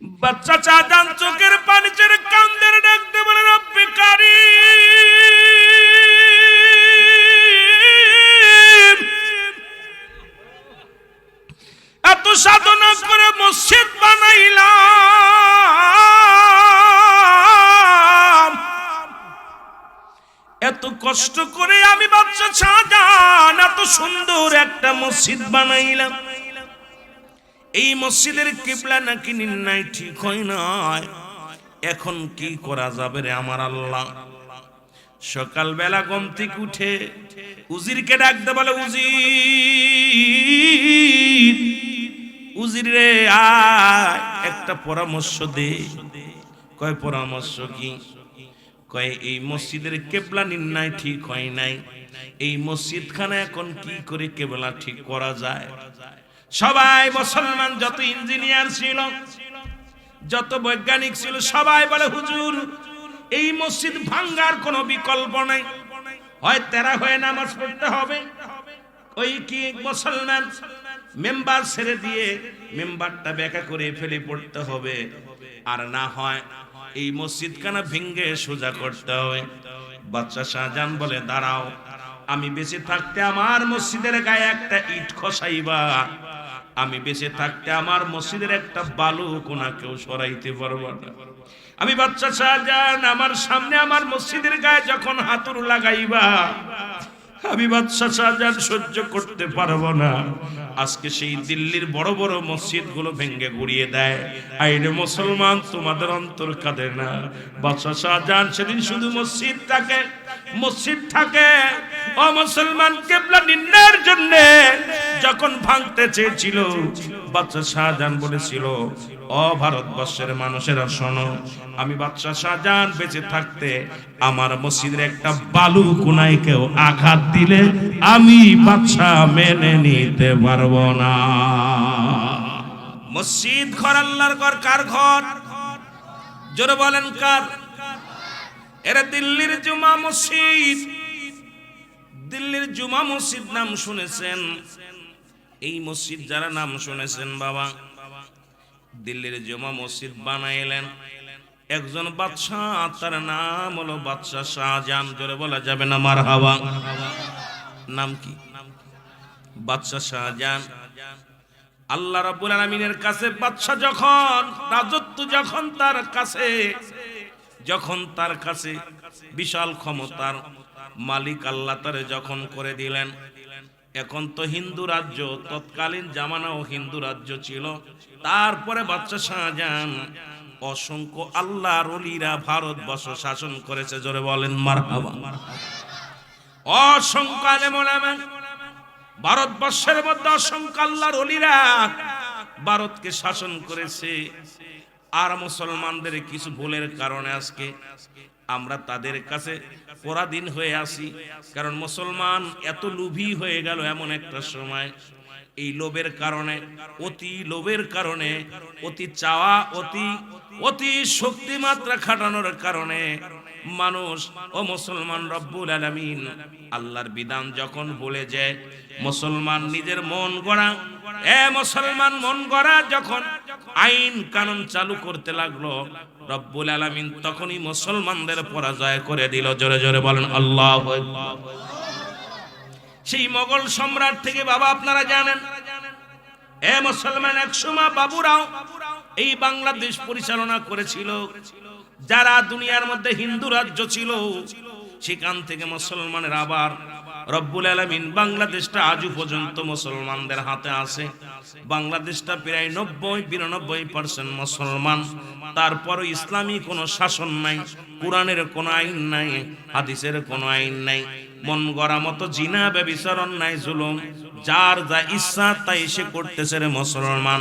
বাচ্চা শাহজাহান চোখের পানি ছেড়ে কান্দের ডাকতে বলে, রব্বে কারীম, এত সাধনা করে মসজিদ বানাইলাম, এত কষ্ট করে আমি বাচ্চা শাহজাহান এত সুন্দর একটা মসজিদ বানাইলাম, এই মসজিদের কিবলা নাকি নির্ণয় ঠিক হয় নাই, এখন কি করা যাবে রে আমার আল্লাহ। সকালবেলা ঘুম থেকে উঠে উজিরকে ডাকতে বলে, উজির, উজির রে আয়, একটা পরামর্শ দে। কয় পরামর্শ কি? কয় এই মসজিদের কিবলা নির্ণয় ঠিক হয় নাই, এই মসজিদখানে এখন কি করে কিবলা ঠিক করা যায়। সবাই মুসলমান, যত ইঞ্জিনিয়ার ছিল, যত বৈজ্ঞানিক ছিল, সবাই বলে, হুজুর এই মসজিদ ভাঙ্গার কোনো বিকল্প নাই, হয় তেরা হয়ে নামাজ পড়তে হবে, ওই কি মুসলমান মেম্বার ছেড়ে দিয়ে মেম্বারটা ব্যাখ্যা করে ফেলে পড়তে হবে, আর না হয় এই মসজিদখানা ভেঙ্গে সোজা করতে হবে। বাদশা শাহজাহান বলে, দাঁড়াও, আমি বেঁচে থাকতে আমার মসজিদের গায়ে একটা ইট খসাইবা, আমি বেঁচে থাকতে আমার মসজিদের একটা বালু কোনা কেউ সরাইতে পারবো না। আমি বাদশা শাহজাহান আমার সামনে আমার মসজিদের গায়ে যখন হাতুড় লাগাইবা, আমি বাদশা শাহজাহান সহ্য করতে পারবো না। আজকে সেই দিল্লির বড় বড় মসজিদ গুলো ভেঙ্গে গুড়িয়ে দেয়, আইরে মুসলমান তোমাদের অন্তর কাঁদে না। বাদশা শাহজাহান সেদিন শুধু মসজিদ থাকে ও মুসলমান কিবলা নির্ণয়ের জন্য যখন ভাঙতে চেয়েছিল, বাদশা শাহজাহান বলেছিল, ও ভারতবর্ষের মানুষেরা শোনো, আমি বাদশা শাহজাহান বেঁচে থাকতে আমার মসজিদের একটা বালু কোনায় কেউ আঘাত দিলে আমি বাদশা মেনে নিতে পারবো না। মসজিদ ঘর আল্লাহর ঘর, কার ঘর? জোরে বলেন কার? এরা দিল্লির জুমা মসজিদ, দিল্লির জুমা মসজিদ নাম শুনেছেন? এই মসজিদ যারা নাম শুনেছেন বাবা, দিল্লির জুমা মসজিদ বানাইলেন একজন বাদশাহ, তার নাম হলো বাদশা শাহজাহান। জোরে বলা যাবে না মারহাবা? নাম কি? বাদশা শাহজাহান। আল্লাহ রাব্বুল আলামিনের কাছে বাদশা যখন রাজত্ব, যখন তার কাছে বিশাল ক্ষমতার মালিক আল্লাহ তারে যখন করে দিলেন, এখন তো হিন্দু রাজ্য, তৎকালীন জামানাও হিন্দু রাজ্য ছিল। তারপরে বাদশা শাহজাহান অসংখ্য আল্লাহর ওলিরা ভারতবর্ষ শাসন করেছে। জোরে বলেন মারহাবা। অসংখ্য আলেম ওলামা ভারতবর্ষের মধ্যে, অসংখ্য আল্লাহর ওলিরা ভারতকে শাসন করেছে। আর মুসলমানদের কিছু ভুলের কারণে আজকে আমরা তাদের কাছে পরাধীন হয়ে আসি। কারণ মুসলমান এত লোভী হয়ে গেল এমন একটা সময়, এই লোভের কারণে, অতি লোভের কারণে, অতি চাওয়া, অতি শক্তিমাত্রা খাটানোর কারণে মানুষ ও মুসলমান রব্বুল আলামিন আল্লাহর বিধান যখন ভুলে যায়, মুসলমান নিজের মন গড়া, মুসলমান মন গড়া যখন আইন কানুন চালু করতে লাগলো, রব্বুল আলামিন তখনই মুসলমানদের পরাজয় করে দিল। জোরে জোরে বলেন আল্লাহু আকবার। সেই মোগল সম্রাট থেকে বাবা আপনারা জানেন, মুসলমান একসময় বাবুরাও এই বাংলাদেশ পরিচালনা করেছিল। যারা দুনিয়ার মধ্যে হিন্দু রাজ্য ছিল, সেখান থেকে মুসলমানের আবার রব্বুল আলামিন বাংলাদেশটা আজও পর্যন্ত মুসলমানদের হাতে আছে। বাংলাদেশটা প্রায় 90-92% মুসলমান। তারপরও ইসলামী কোনো শাসন নাই, কোরআনের কোনো আইন নাই, হাদিসের কোনো আইন নাই। মন গড়া মতো জিনা, ব্যভিচার, অন্যায়, জুলুম, যার যা ইচ্ছা তাই সে করতেছে রে মুসলমান।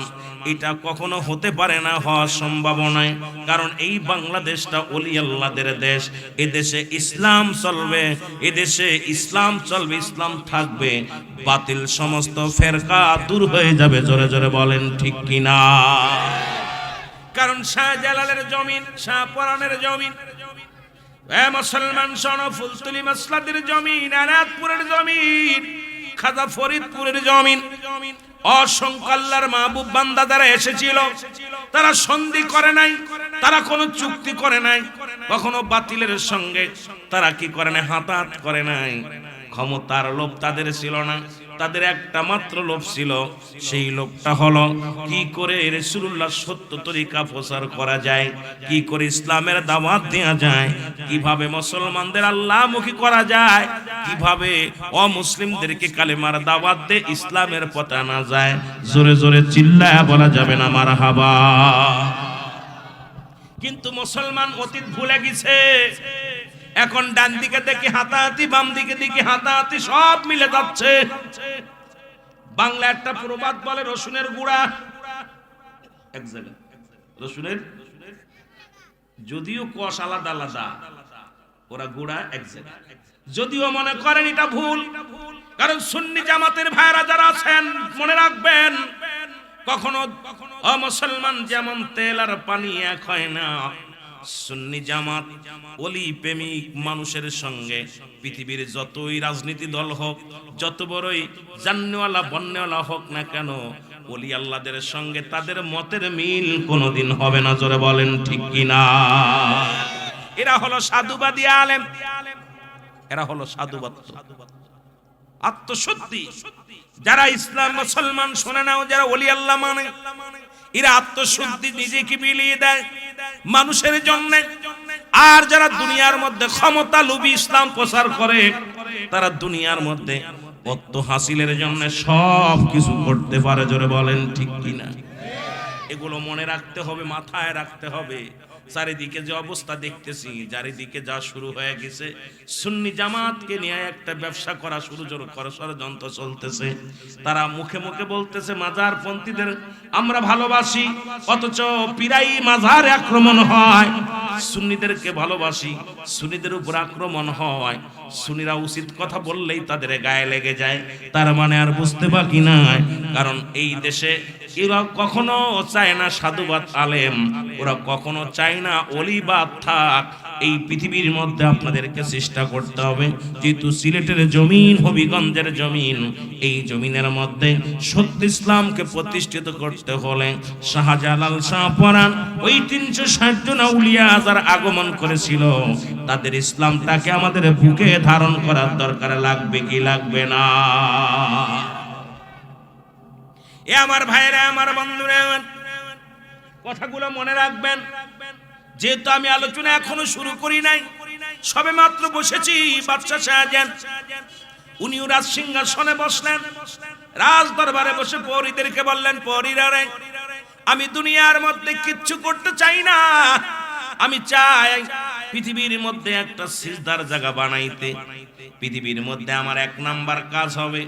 এটা কখনো হতে পারে না, হওয়া সম্ভব নয়। কারণ এই বাংলাদেশটা ওলি আল্লাহদের দেশ। এদেশে ইসলাম চলবে, এদেশে ইসলাম চলবে, ইসলাম থাকবে, বাতিল সমস্ত ফেরকা দূর হয়ে যাবে। জোরে জোরে বলেন ঠিক কিনা? কারণ শাহজালালের জমিন, শাহপরানের জমিন, মুসলমান শোনো, ফুলতলি মাসলাদের জমিন, আনাতপুরের জমিন, খাজা ফরিদপুরের জমিন, অসংখ্য আল্লাহর মাহবুব বান্দা যারা এসেছিল তারা সন্ধি করে নাই, তারা কোনো চুক্তি করে নাই, কখনো বাতিলের সঙ্গে তারা কি করে নাই, হাতাহাত করে নাই। ক্ষমতার লোভ তাদের ছিল না, তাদের একটা মাত্র লোভ ছিল, সেই লোভটা হলো কি করে রাসূলুল্লাহ সত্য তরিকা প্রচার করা যায়, কি করে ইসলামের দাওয়াত দেয়া যায়, কিভাবে মুসলমানদের আল্লাহমুখী করা যায়, কিভাবে অমুসলিমদেরকে কালেমার দাওয়াত দিয়ে ইসলামের পথে আনা যায়। জোরে জোরে চিল্লায়া বলা যাবে না মারহাবা। কিন্তু মুসলমান অতীত ভুলে গেছে, এখন ডান দিকে দেখি হাতাহাতি, বাম দিকে দেখি হাতাহাতি, সব মিলে যাচ্ছে। বাংলা একটা প্রবাদ বলে, রসুনের গুড়া এক জায়গায়, রসুনের যদিও কষ আলাদা আলাদা, ওরা গুড়া এক জায়গায়। যদিও মনে করেন এটা ভুল, কারণ সুন্নি জামাতের ভাইরা যারা আছেন মনে রাখবেন, কখনো মুসলমান যেমন তেল আর পানি এক হয় না, সুন্নি জামাত ওলি প্রেমিক মানুষের সঙ্গে পৃথিবীর যতই রাজনীতি দল হোক, যত বড়ই জান্নেওয়ালা বন্নেওয়ালা হোক না কেন, ওলি আল্লাহদের সঙ্গে তাদের মতের মিল কোনোদিন হবে না। জোরে বলেন ঠিক কিনা? এরা হলো সাধুবাদী আলেম, এরা হলো সাধুবাদ আত্মশুদ্ধি। যারা ইসলাম মুসলমান শোনে না, যারা ওলি আল্লাহ মানে, এরা আত্মশুদ্ধি নিজেকে বিলিয়ে দেয় মানুষের জন্য। আর যারা দুনিয়ার মধ্যে ক্ষমতা লোভী ইসলাম প্রচার করে, তারা দুনিয়ার মধ্যে অর্থ হাসিলের জন্য সব কিছু করতে পারে। জোরে বলেন ঠিক কিনা? এগুলো মনে রাখতে হবে, মাথায় রাখতে হবে। চারিদিকে যে অবস্থা দেখতেছি, চারিদিকে যা শুরু হয়ে গেছে, সুন্নি জামাতকে নিয়ে একটা ব্যবসা করা শুরু করা ষড়যন্ত্র চলতেছে। তারা মুখে মুখে বলতেছে মাজার পন্থীদের আমরা ভালোবাসি, অথচ পিরাই মাজার আক্রমণ হয়। সুন্নিদেরকে ভালোবাসি, সুন্নিদের উপর আক্রমণ হয়। সুন্নিরা উচিত কথা বললেই তাদের গায়ে লেগে যায়। তার মানে আর বুঝতে বাকি নাই, কারণ এই দেশে এরা কখনো চায় না সাধুবাদ আলেম, ওরা কখনো চায় না অলিবাদ থাক। এই পৃথিবীর মধ্যে আপনাদেরকে চেষ্টা করতে হবে, যেহেতু সিলেটের জমিন হবিগঞ্জের জমিন, এই জমিনের মধ্যে সত্য ইসলামকে প্রতিষ্ঠিত করতে হলে শাহজালাল শাহপরাণ ওই 360 জন আউলিয়া যার আগমন করেছিল, তাদের ইসলামটাকে আমাদের বুকে ধারণ করার দরকার লাগবে কি লাগবে না? এ আমার ভাইরা, আমার বন্ধুরা, কথাগুলো মনে রাখবেন। যেহেতু আমি আলোচনা এখনো শুরু করি নাই, সবে মাত্র বসেছি। বাদশা শাহজাহান উনিও রাজ সিংহাসনে বসলেন, রাজ দরবারে বসে পরীদেরকে বললেন, পরীরা রে, আমি দুনিয়ার মধ্যে কিচ্ছু করতে চাই না, আমি চাই পৃথিবীর মধ্যে একটা সিজদার জায়গা বানাইতে। পৃথিবীর মধ্যে আমার 1 নাম্বার কাজ হবে,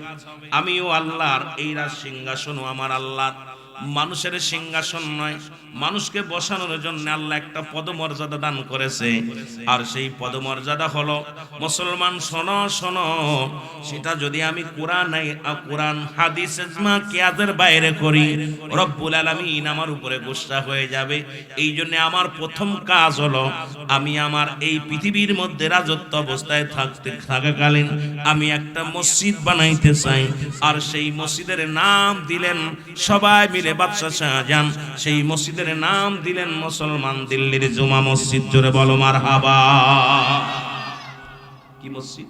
আমিও আল্লাহর, এই রাজ সিংহাসনও আমার আল্লাহর। মানুষের সিংহাসন নয়, মানুষকে বসানোর জন্য আল্লাহ একটা পদমর্যাদা দান করেছে। আর সেই পদমর্যাদা হলো, মুসলমান শোনো শোনো, সেটা যদি আমি কোরআন হাদিস ইজমা কিয়াসের বাইরে করি, রব্বুল আলামিন আমার উপরে গোসা হয়ে যাবে। এই জন্য আমার প্রথম কাজ হলো, আমি আমার এই পৃথিবীর মধ্যে রাজত্ব অবস্থায় থাকাকালীন আমি একটা মসজিদ বানাইতে চাই। আর সেই মসজিদের নাম দিলেন সবাই মিলে বাদশা শাহজাহান, সেই মসজিদের নাম দিলেন মুসলমান দিল্লির জুমা মসজিদ। জোরে বলো মারহাবা। কি মসজিদ?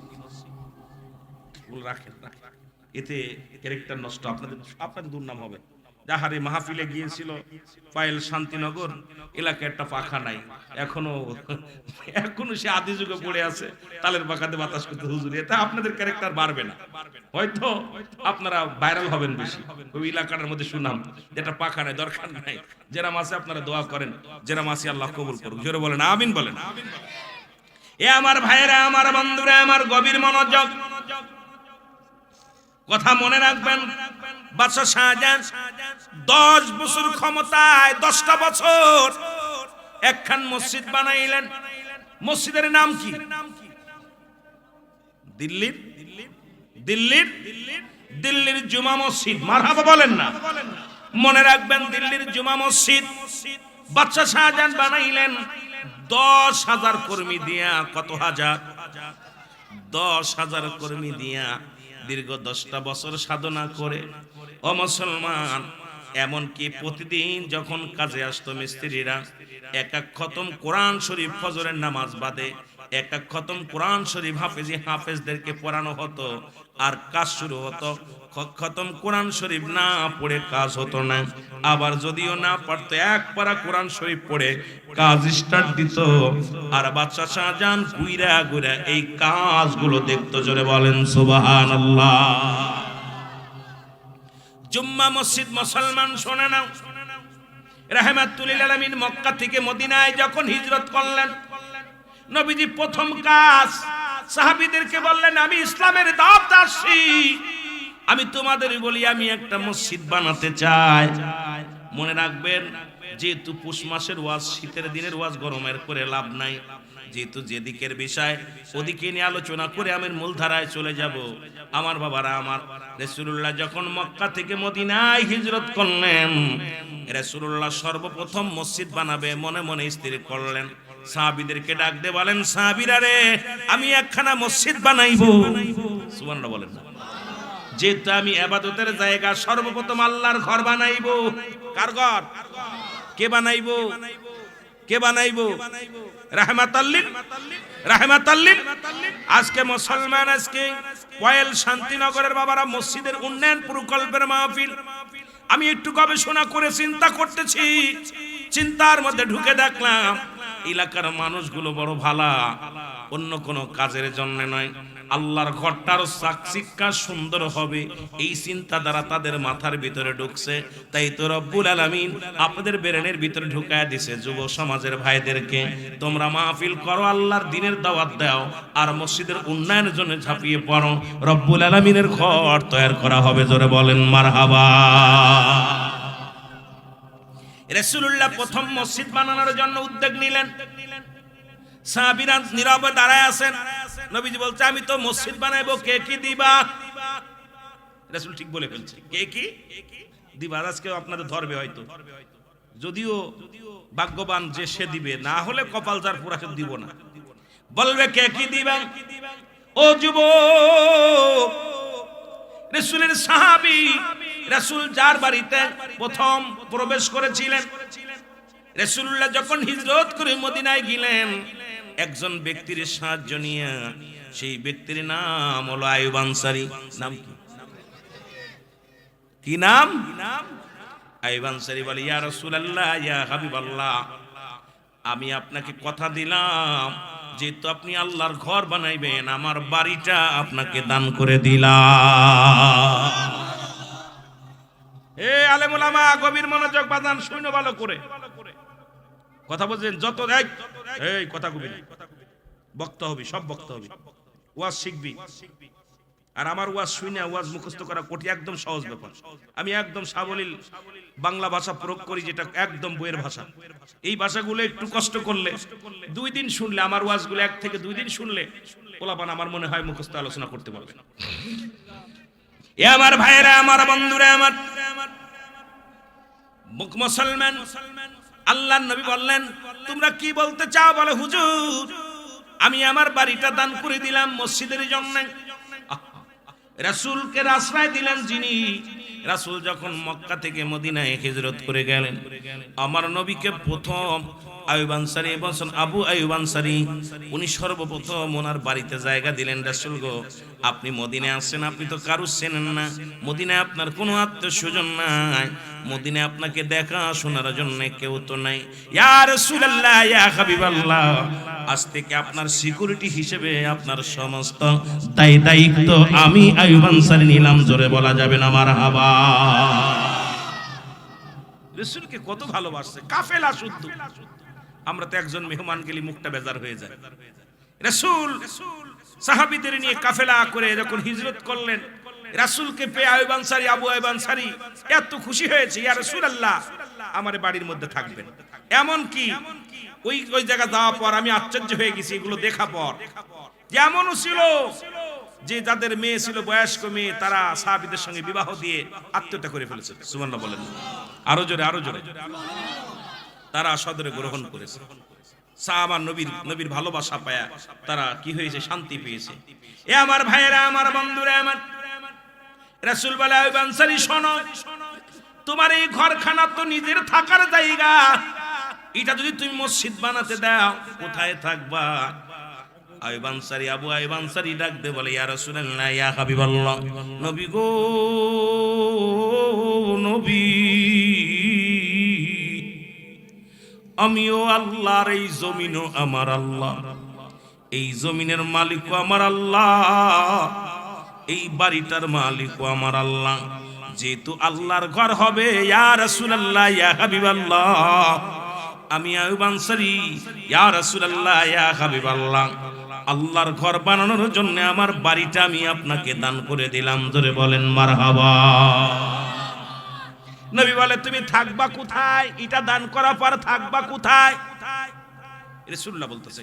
রাখেন, এতে ক্যারেক্টার নষ্ট, আপনাদের দুর্নাম হবে। যাহারে মাহফিলে গিয়েছিল পায়েল শান্তিনগর এলাকায় একটা পাখা নাই, এখনো সে আদি যুগে পড়ে আছে, তালের পাখাতে বাতাস করতে হুজুর। এটা আপনাদের ক্যারেক্টার বাড়বে না, হয়তো আপনারা ভাইরাল হবেন বেশি। ওই এলাকার মধ্যে সুনাম, যেটা পাখা নাই, দরকার নাই। যেরাম আছে আপনারা দোয়া করেন, যেরাম আছে আল্লাহ কবুল করুক। জোরে বলেন আমিন বলেন। এ আমার ভাইয়েরা, আমার বন্ধুরা, আমার গভীর মনোযোগ, কথা মনে রাখবেন। বাদশা শাহজাহান 10 বছর ক্ষমতায়, 10টা বছর একখান মসজিদ বানাইলেন। মসজিদের নাম কি? দিল্লির জুমা মসজিদ। মারহাবা বলেন না? মনে রাখবেন, দিল্লির জুমা মসজিদ বাদশা শাহজাহান বানাইলেন 10,000 কর্মী দিয়া। কত হাজার? 10,000 কর্মী দিয়া দীর্ঘ 10টা বছর সাধনা করে ও মুসলমান, এমনকি প্রতিদিন যখন কাজে আসতো মিস্ত্রিরা, এক এক খতম কোরআন শরীফ ফজরের নামাজ বাদে এক এক খতম কোরআন শরীফ হাফেজদেরকে পড়ানো হতো, আর কাজ শুরু হতো। খতম কোরআন শরীফ না পড়ে কাজ হতো না। আবার যদিও না পারতো, এক পারা কোরআন শরীফ পড়ে কাজ স্টার্ট দিত, আর বাদশা শাহজাহান ঘুইরা ঘুরা এই কাজগুলো দেখতো। জোরে বলেন সুবহানাল্লাহ। জুম্মা মসজিদ মুসলমান শোনে নাও, রাহমাতুল লিল আলামিন মক্কা থেকে মদিনায় যখন হিজরত করলেন, নবীজি প্রথম কাজ সাহাবীদেরকে বললেন, আমি ইসলামের দাওয়াত আসছি, আমি তোমাদের বলি আমি একটা মসজিদ বানাতে চাই। মনে রাখবেন, যেহেতু পুষ মাসের ওয়াজ, শীতের দিনের ওয়াজ গরমের করে লাভ নাই, যেহেতু যেদিকের বিষয় ওদিকে নিয়ে আলোচনা করে আমি মূলধারায় চলে যাব। আমার বাবারা, আমার রাসূলুল্লাহ যখন মক্কা থেকে মদিনায় হিজরত করলেন, রাসূলুল্লাহ সর্বপ্রথম মসজিদ বানাবে মনে মনে স্থির করলেন। সাহাবীদেরকে ডাক দিয়ে বলেন, সাহাবীরা রে, আমি একখানা মসজিদ বানাইবো। সুবহানাল্লাহ বলেন না? যেহেতু আমি ইবাদতের জায়গা, সর্বপ্রথম আল্লাহর ঘর বানাইবো। কার ঘর? কে বানাইবো? কে বানাইবো? রাহমাতাল্লিল। আজকে মুসলমান, আজকে পয়েল শান্তিনগরের বাবারা মসজিদের উন্নয়ন প্রকল্পের মাহফিল। আমি একটু গবেষণা করে চিন্তা করতেছি, চিন্তার মধ্যে ঢুকে দেখলাম এলাকার মানুষগুলো বড় ভালা, অন্য কোনো কাজের জন্য নয়, আল্লাহর ঘরটার চাকচিক্কা সুন্দর হবে এই চিন্তাধারা তাদের মাথার ভিতরে ঢুকছে। তাই তো রব্বুল আলামিন আপনাদের ব্রেনের ভিতরে ঢুকায় দিছে, যুব সমাজের ভাইদেরকে, তোমরা মাহফিল করো, আল্লাহর দ্বীনের দাওয়াত দাও, আর মসজিদের উন্নয়নের জন্য ঝাঁপিয়ে পড়ো। রব্বুল আলামিনের ঘর তৈরি করা হবে। জোরে বলেন মারহাবা। রাসূলুল্লাহ প্রথম মসজিদ বানানোর জন্য উদ্যোগ নিলেন। সাহাবীরা নীরবে দাঁড়ায় আছেন। নবীজি বলছে, আমি তো মসজিদ বানাইবো, কে কি দিবা? রাসূল ঠিক বলে ফেলছে, কে কি দিবা। আজকে আপনাদের ধরবে হয়তো, যদিও ভাগ্যবান যে সে দিবে, না হলে কপাল যার পুরা দিব না। বলবে কে কি দিবা? ও যুবক, রাসূলের সাহাবী, রাসূল যার বাড়িতে প্রথম প্রবেশ করেছিলেন, রাসূলুল্লাহ যখন হিজরত করে মদিনায় গেলেন, একজন ব্যক্তির সাহায্য নিয়ে, সেই ব্যক্তির নাম হলো আইয়ুব আনসারী। নাম কি? কি নাম? আইয়ুব আনসারী বলে, ইয়া রাসূলুল্লাহ, ইয়া হাবিবাল্লাহ, আমি আপনাকে কথা দিলাম, যেহেতু আপনি আল্লাহর ঘর বানাইবেন, আমার বাড়িটা আপনাকে দান করে দিলাম। এ আলেম ওলামা, গভীর মনোযোগ বাজান, শুনো ভালো করে কথা বলছেন। যত এই কথা কবি, বক্তা হবি, সব বক্তা হবি, ওয়াজ শিখবি। আর আমার ওয়াজ শুনে ওয়াজ মুখস্থ করা কঠিন, একদম সহজ ব্যাপার। আমি একদম সাবলীল বাংলা ভাষা প্রয়োগ করি, যেটা একদম বইয়ের ভাষা। এই ভাষাগুলো একটু কষ্ট করলে, 2 দিন শুনলে, আমার ওয়াজগুলো 1 থেকে 2 দিন শুনলে পোলাপান আমার মনে হয় মুখস্থ আলোচনা করতে পারবে না। এ আমার ভাইয়েরা, আমার বন্ধুরা, আমার মুসলমান, আল্লাহর নবী বললেন, তোমরা কি বলতে চাও? বলে, হুজুর, আমি আমার বাড়িটা দান করে দিলাম মসজিদের জন্য। রাসূলকে আশ্রয় দিলেন যিনি, রাসূল যখন মক্কা থেকে মদিনায় হিজরত করে গেলেন, আমার নবীকে প্রথম আইয়ুব আনসারী বলছেন, আবু আইয়ুব আনসারী, উনি সর্বপ্রথম ওনার বাড়িতে জায়গা দিলেন। রাসূল গো, আপনি মদিনায় আসছেন, আপনি তো কারু চেনেন না, মদিনায় আপনার কোনো আত্মীয়স্বজন নাই, মদিনায় আপনাকে দেখা শোনার জন্য কেউ তো নাই। ইয়া রাসূলুল্লাহ, ইয়া হাবিবাল্লাহ, আজ থেকে আপনার সিকিউরিটি হিসেবে আপনার সমস্ত দায়িত্ব আমি আইয়ুব আনসারী নিলাম। জোরে বলা যাবে না মারহাবা। রাসূলকে কত ভালোবাসছে, কাফেলা শুদ্ধ। আমরা তো একজন মেহমান গেলে মুখটা বেজার হয়ে যায়। রাসূল সাহাবীদের নিয়ে কাফেলা করে যখন হিজরত করলেন, রাসূলকে পেয়ে আইয়ুব আনসারী, আবু আইয়ুব আনসারী এত খুশি হয়েছে, ইয়া রাসূলুল্লাহ, আমার বাড়ির মধ্যে থাকবেন। এমন কি ওই জায়গা যাওয়ার পর আমি আশ্চর্য হয়ে গেছি, এগুলো দেখা পর যেমনও ছিল যে যাদের মেয়ে ছিল বয়স্ক মেয়ে, তারা সাহাবীদের সঙ্গে বিবাহ দিয়ে আত্মহত্যা করে ফেলেছে। সুবহানাল্লাহ বলেন। আরো জোরে, আরো জোরে। তারা সদরে গ্রহণ করেছে। সাহাবা নবীর ভালোবাসা পায়া তারা কি হয়েছে? শান্তি পেয়েছে। এ আমার ভাইয়েরা, আমার বন্ধুরা, আমার রাসূল বলে আইয়ুব আনসারী শোনো, তোমার এই ঘরখানা তো নিজের থাকার জায়গা, এটা যদি তুমি মসজিদ বানাতে দাও কোথায় থাকবা? আইয়ুব আনসারী আবু আইয়ুব আনসারী ডাক দে বলে ইয়া রাসূলুল্লাহ ইয়া হাবিবাল্লাহ, নবী গো নবী, আমিও আল্লাহর, এই জমিনও আমার আল্লাহ, এই জমিনের মালিকও আমার আল্লাহ, এই বাড়িটার মালিকও আমার আল্লাহ। যেহেতু আল্লাহর ঘর হবে ইয়া রাসূলুল্লাহ ইয়া হাবিবাল্লাহ, আমি আইয়ুব আনসারী ইয়া রাসূলুল্লাহ ইয়া হাবিবাল্লাহ, আল্লাহর ঘর বানানোর জন্য আমার বাড়িটা আমি আপনাকে দান করে দিলাম। জোরে বলেন মারহাবা। নবী বলে তুমি থাকবা কোথায়? এটা দান করার পর থাকবা কোথায়? রাসূলুল্লাহ বলতেছে,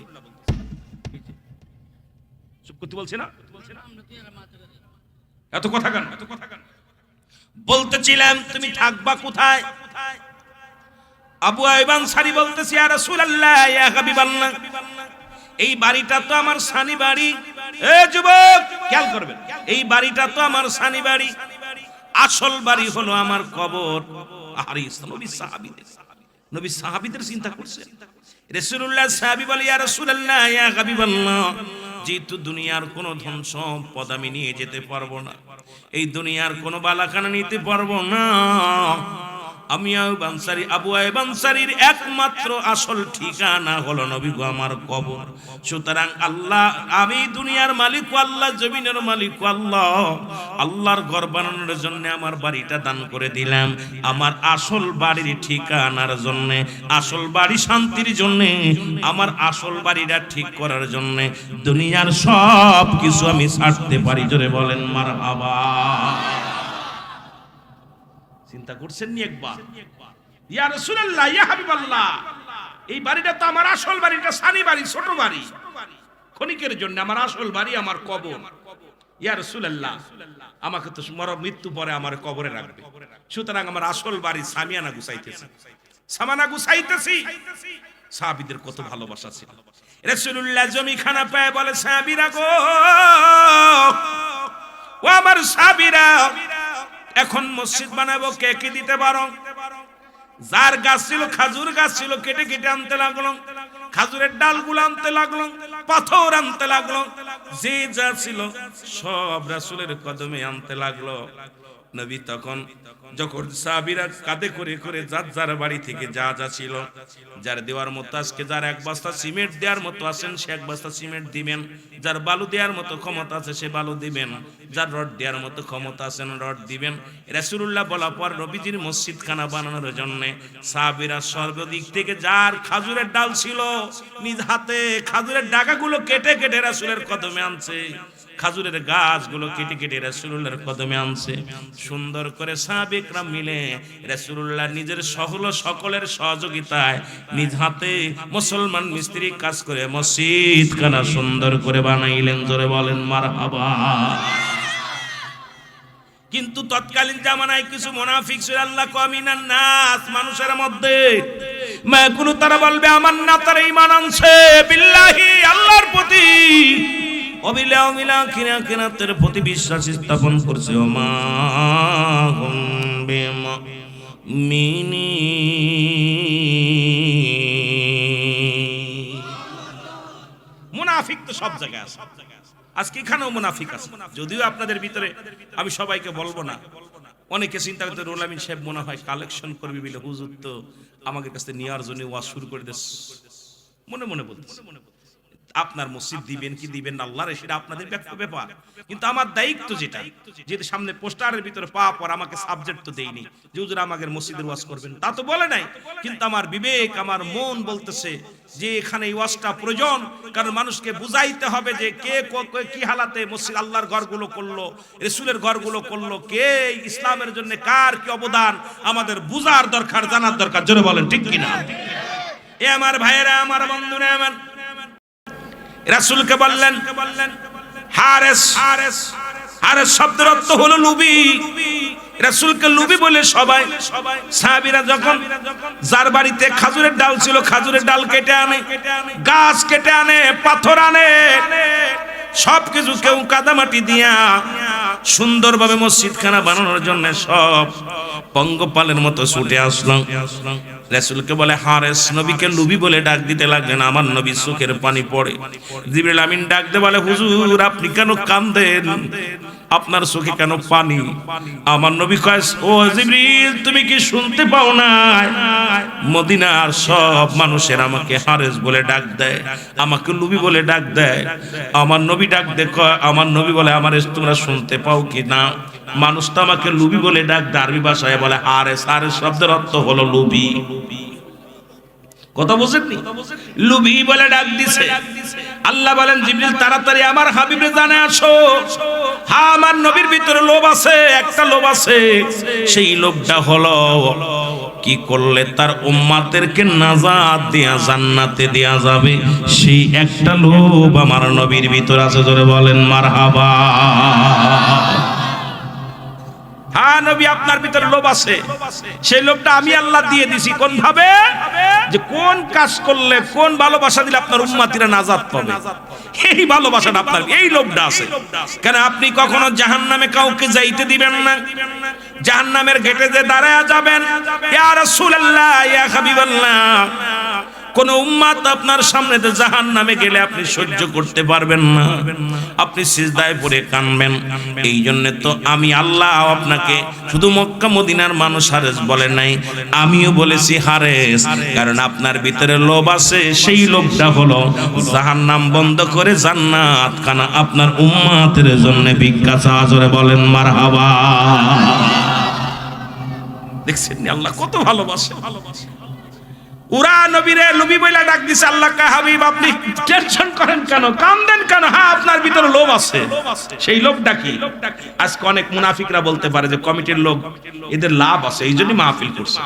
চুপ করতে বলছে না, এত কথা কেন? বলতেছিলাম তুমি থাকবা কোথায়? আবু আইয়ুব আনসারী বলতেছে ইয়া রাসূলুল্লাহ ইয়া হাবিবাল্লাহ, এই বাড়িটা তো আমার সানি বাড়ি। এ যুবক খেয়াল করবেন, এই বাড়িটা তো আমার সানি বাড়ি, আসল বাড়ি হলো আমার কবর। আরে নবী সাহাবীদের চিন্তা করছে। রাসূলুল্লাহ সাহাবী বলে ইয়া রাসূলুল্লাহ ইয়া হাবিবাল্লাহ, যেহেতু দুনিয়ার কোনো ধন সম্পদ আমি নিয়ে যেতে পারবো না, এই দুনিয়ার কোনো বালাখানা নিতে পারবো না, আমি আইয়ুব আনসারী আবু আইয়ুব আনসারীর একমাত্র আসল ঠিকানা হলো নবী গো আমার কবর। সুতরাং আল্লাহ, আমি দুনিয়ার মালিক আল্লাহ, জমিনের মালিক আল্লাহ, আল্লাহর ঘর বানানোর জন্য আমার বাড়িটা দান করে দিলাম, আমার আসল বাড়ির ঠিকানার জন্য, আসল বাড়ি শান্তির জন্য, আমার আসল বাড়িটা ঠিক করার জন্য দুনিয়ার সব কিছু আমি ছাড়তে পারি। জোরে বলেন মারহাবা। চিন্তা করছেন নি একবার? ইয়া রাসূলুল্লাহ ইয়া হাবিবাল্লাহ, এই বাড়িটা তো আমার আসল বাড়িটা সানি বাড়ি, ছোট বাড়ি, ক্ষণিকের জন্য আমার আসল বাড়ি আমার কবর। ইয়া রাসূলুল্লাহ, আমাকে তো মৃত্যু পরে আমার কবরে রাখবে, সুতরাং আমার আসল বাড়ি সামিয়ানা গুছাইতেছি, সামানা গুছাইতেছি। সাহাবীদের কত ভালোবাসা ছিল। রাসূলুল্লাহ জমিখানা পায় বলে সাহাবীরা গো, ও আমার সাহাবীরা, এখন মসজিদ বানাবো, কে কে দিতে পারো? যার গাছ ছিল, খাজুর গাছ ছিল, কেটে কেটে আনতে লাগলো, খাজুরের ডালগুলো আনতে লাগলো, পাথর আনতে লাগলো, যে যা ছিল সব রাসূলের কদমে আনতে লাগলো। নবী তখন যখন সাহাবীরা কাঁধে করে করে যার যার বাড়ি থেকে যা যা ছিল, যার দেওয়ার মতো, আজকে যার এক বস্তা সিমেন্ট দেওয়ার মতো আছেন সে এক বস্তা সিমেন্ট দিবেন, যার বালু দেওয়ার মতো ক্ষমতা আছে সে বালু দিবেন, যার রড দেওয়ার মতো ক্ষমতা আছেন রড দিবেন। রাসূলুল্লাহ বলার পর নবীজির মসজিদখানা বানানোর জন্য সাহাবীরা সর্বদিক থেকে যার খাজুরের ডাল ছিল নিজ হাতে খাজুরের ডাগাগুলো কেটে কেটে রাসূলের কদমে আনছে, খাজুরের গাছগুলো কেটে কেটে রাসূলুল্লাহর কদমে আনছে। সুন্দর করে সাহাবীকরাম মিলে রাসূলুল্লাহ নিজের সকলের সহযোগিতায় নিজ হাতে মুসলমান মিস্ত্রি কাজ করে মসজিদখানা সুন্দর করে বানাইলেন। জোরে বলেন মারহাবা। কিন্তু তৎকালীন জামানায় কিছু মুনাফিক ছিল, আল্লাহ কমিনান নাস, মানুষের মধ্যে মাকুনু, তারা বলবে আমার না তারা ঈমান আনছে বিল্লাহি, আল্লাহর প্রতি, অবিলাখিরাতের প্রতি বিশ্বাস স্থাপন করছে। ওমা হুম বিমুমিনিন, মুনাফিক তো সব জায়গায় আছে, আজকে এখানেও মুনাফিক আছে। যদিও আপনাদের ভিতরে আমি সবাইকে বলবো না, অনেকে চিন্তা করতে রুহুল আমিন সাহেব মনে হয় কালেকশন করবে বলে হুজুর তো আমাদের কাছে নেওয়ার জন্য ওয়াজ শুরু করে দিস, মনে মনে বলতে। আপনার মসজিদ দিবেন কি দিবেন না আল্লাহর, সেটা আপনাদের ব্যাপার, কিন্তু আমার দায়িত্ব যেটা, যেটা সামনে পোস্টারের ভিতরে পাওয়া পর আমাকে সাবজেক্ট তো দেইনি যে হুজুর আমাদের মসজিদের ওয়াজ করবেন, তা তো বলে নাই, কিন্তু আমার বিবেক আমার মন বলতেছে যে এখানে এই ওয়াজটা প্রয়োজন, কারণ মানুষকে বুঝাইতে হবে যে কে কি হালাতে মসজিদ আল্লাহর ঘরগুলো করলো, রাসূলের ঘরগুলো করলো, কে ইসলামের জন্য কার কি অবদান আমাদের বুঝার দরকার, জানার দরকার। জোরে বলেন ঠিক কিনা? এ আমার ভাইয়েরা, আমার বন্ধুরা, আমার রাসূলকে বললেন হারেস, হারেস শব্দের অর্থ হলো লুবি। রাসূলকে লুবি বলে সবাই সাহাবীরা যখন যার বাড়িতে খাজুরের ডাল ছিল খাজুরের ডাল কেটে আনে, গাছ কেটে আনে, পাথর আনে, সবকিছু কেউ কাদামাটি দিয়া সুন্দরভাবে মসজিদখানা বানানোর জন্য সব পঙ্গপালের মতো ছুটে আসলো। রাসূলকে বলে হারেস, নবীকে লুবি বলে ডাক দিতে লাগলেন। আমার নবী চোখের পানি পড়ে। জিবরিল আমিন ডাক দিয়ে বলে হুজুর আপনি কেন কাঁদেন, আপনার চোখে কেন পানি? আমার নবী কয় ও জিবরিল তুমি কি শুনতে পাও না, মদিনার সব মানুষের আমাকে হারেস বলে ডাক দেয়, আমাকে লুবি বলে ডাক দেয়। আমার নবী ডাক দেখো, আমার নবী বলে আমার তোমরা শুনতে পাও কি না? মানুষ তো আমাকে লুবি বলে ডাক দেয়, আরবি ভাষায় বলে হারেস। হারেস শব্দের অর্থ হলো লুবি। কথা বুঝেননি? লুবি বলে ডাক দিছে। আল্লাহ বলেন জিবরিল তাড়াতাড়ি আমার হাবিবের জানে আসো। হ্যাঁ আমার নবীর ভিতরে লোভ আছে, একটা লোভ আছে। সেই লোভটা হলো কি করলে তার উম্মতদেরকে নাজাত দেয়া, জান্নাতে দেয়া যাবে, সেই একটা লোভ আমার নবীর ভিতরে আছে। জোরে বলেন মারহাবা। হ্যাঁ নবী আপনার ভিতরে লোভ আছে, সেই লোভটা আমি আল্লাহ দিয়ে দিছি। কোন ভাবে? যে কোন কাজ করলে, কোন ভালোবাসা দিলে আপনার উম্মতিরা নাজাত পাবে, এই ভালোবাসাটা আপনার, এই লোভটা আছে। কেন আপনি কখনো জাহান্নামে কাউকে যাইতে দিবেন না। জাহান্নামের গেটে যে দাঁড়ায়া যাবেন, ইয়া রাসূলুল্লাহ ইয়া হাবিবাল্লাহ, কোন উম্মত আপনার সামনে জাহান্নামে গেলে আপনি সহ্য করতে পারবেন না, আপনি সিজদায় পড়ে কাঁদবেন। এই জন্য তো আমি আল্লাহ আপনাকে শুধু মক্কা মদিনার মানুষ হারেস বলে নাই, আমিও বলেছি হারেস, কারণ আপনার ভিতরে লোভ আছে। সেই লোভটা হলো জাহান্নাম বন্ধ করে জান্নাত খানা আপনার উম্মতের জন্য ভিক্ষা চাওয়া। জোরে বলেন মারহাবা। দেখছেন আল্লাহ কত ভালোবাসে। উরা নবীরে লুবি বইলা ডাক দিছে। আল্লাহ কা হাবিব আপনি টেনশন করেন কেন, কাঁদেন কেন? হ্যাঁ আপনার ভিতরে লোভ আছে, সেই লোভটা কি? আজকে অনেক মুনাফিকরা বলতে পারে যে কমিটির লোক, এদের লাভ আছে এই জন্য মাহফিল করছে।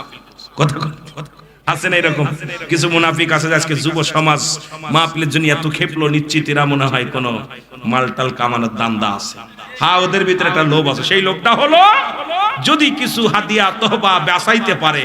কথা আছে না এরকম কিছু মুনাফিক আছে যে আজকে যুব সমাজ মাহফিলের জন্য এত খেপলো, নিশ্চিত এরা মনে হয় কোনো মালটাল কামানোর দান্দা আছে। হ্যাঁ ওদের ভিতরে একটা লোভ আছে। সেই লোভটা হলো যদি কিছু হাদিয়া তহবা বাঁচাইতে পারে,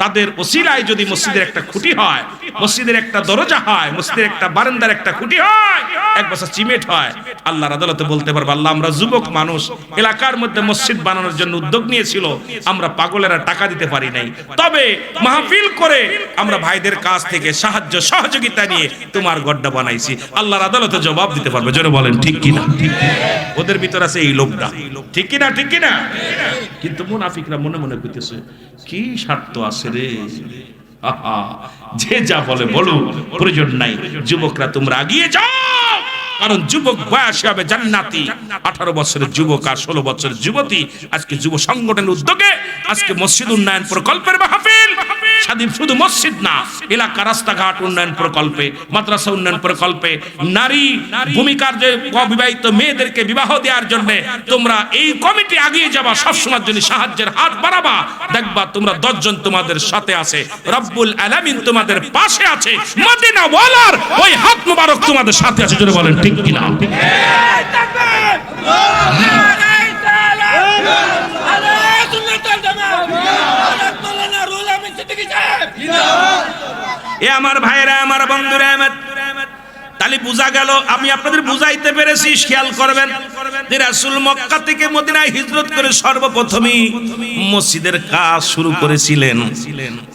তাদের ওসিলায় যদি মসজিদের একটা খুঁটি হয়, মসজিদের একটা দরজা হয়, মসজিদের একটা বারান্দার একটা খুঁটি হয়, এক বছর সিমেন্ট হয়, আল্লাহর আদালতে বলতে পারবো আল্লাহ আমরা যুবক মানুষ এলাকার মধ্যে মসজিদ বানানোর জন্য উদ্যোগ নিয়েছিল, আমরা পাগলেরা টাকা দিতে পারি নাই, তবে মাহফিল করে আমরা ভাইদের কাছ থেকে সাহায্য সহযোগিতা নিয়ে তোমার গড্ডা বানাইছি। আল্লাহর আদালতে জবাব দিতে পারবে। জোরে বলেন ঠিক কিনা? ওদের ভিতর আছে এই লোভটা। ঠিক কিনা? ঠিক কিনা? কিন্তু মুনাফিকরা মনে মনে কইতেছে কি স্বার্থ আছে রে, যে যা বলে বলো, প্রয়োজন নাই। যুবকরা তোমরা এগিয়ে যাও, কারণ যুবক বয়সে হবে জান্নাতি। 18 বছরের যুবক আর 16 বছরের যুবতী আজকে যুব সংগঠনের উদ্যোগে আজকে মসজিদ উন্নয়ন প্রকল্পের মাহফিল। শুধু মসজিদ না, এলাকা রাস্তাঘাট উন্নয়ন প্রকল্পে, মাদ্রাসা উন্নয়ন প্রকল্পে, নারী ভূমিকার যে অবিবাহিত মেয়েদেরকে বিবাহ দেওয়ার জন্য তোমরা এই কমিটি এগিয়ে যাবা, সবসময়ের জন্য সাহায্যের হাত বাড়াবা। দেখবা তোমরা 10 জন তোমাদের সাথে আছে, রব্বুল আলামিন তোমাদের পাশে আছে, মদিনা ওয়ালার ওই হাত মোবারক তোমাদের সাথে আছে। জোরে বলেন ঠিক কিনা? এ আমার ভাইরা, আমার বন্ধুরা, তাহলে বোঝা গেল, আমি আপনাদের বুঝাইতে পেরেছি। খেয়াল করবেন যে রাসূল মক্কা থেকে মদিনায় হিজরত করে সর্বপ্রথমই মসজিদের কাজ শুরু করেছিলেন।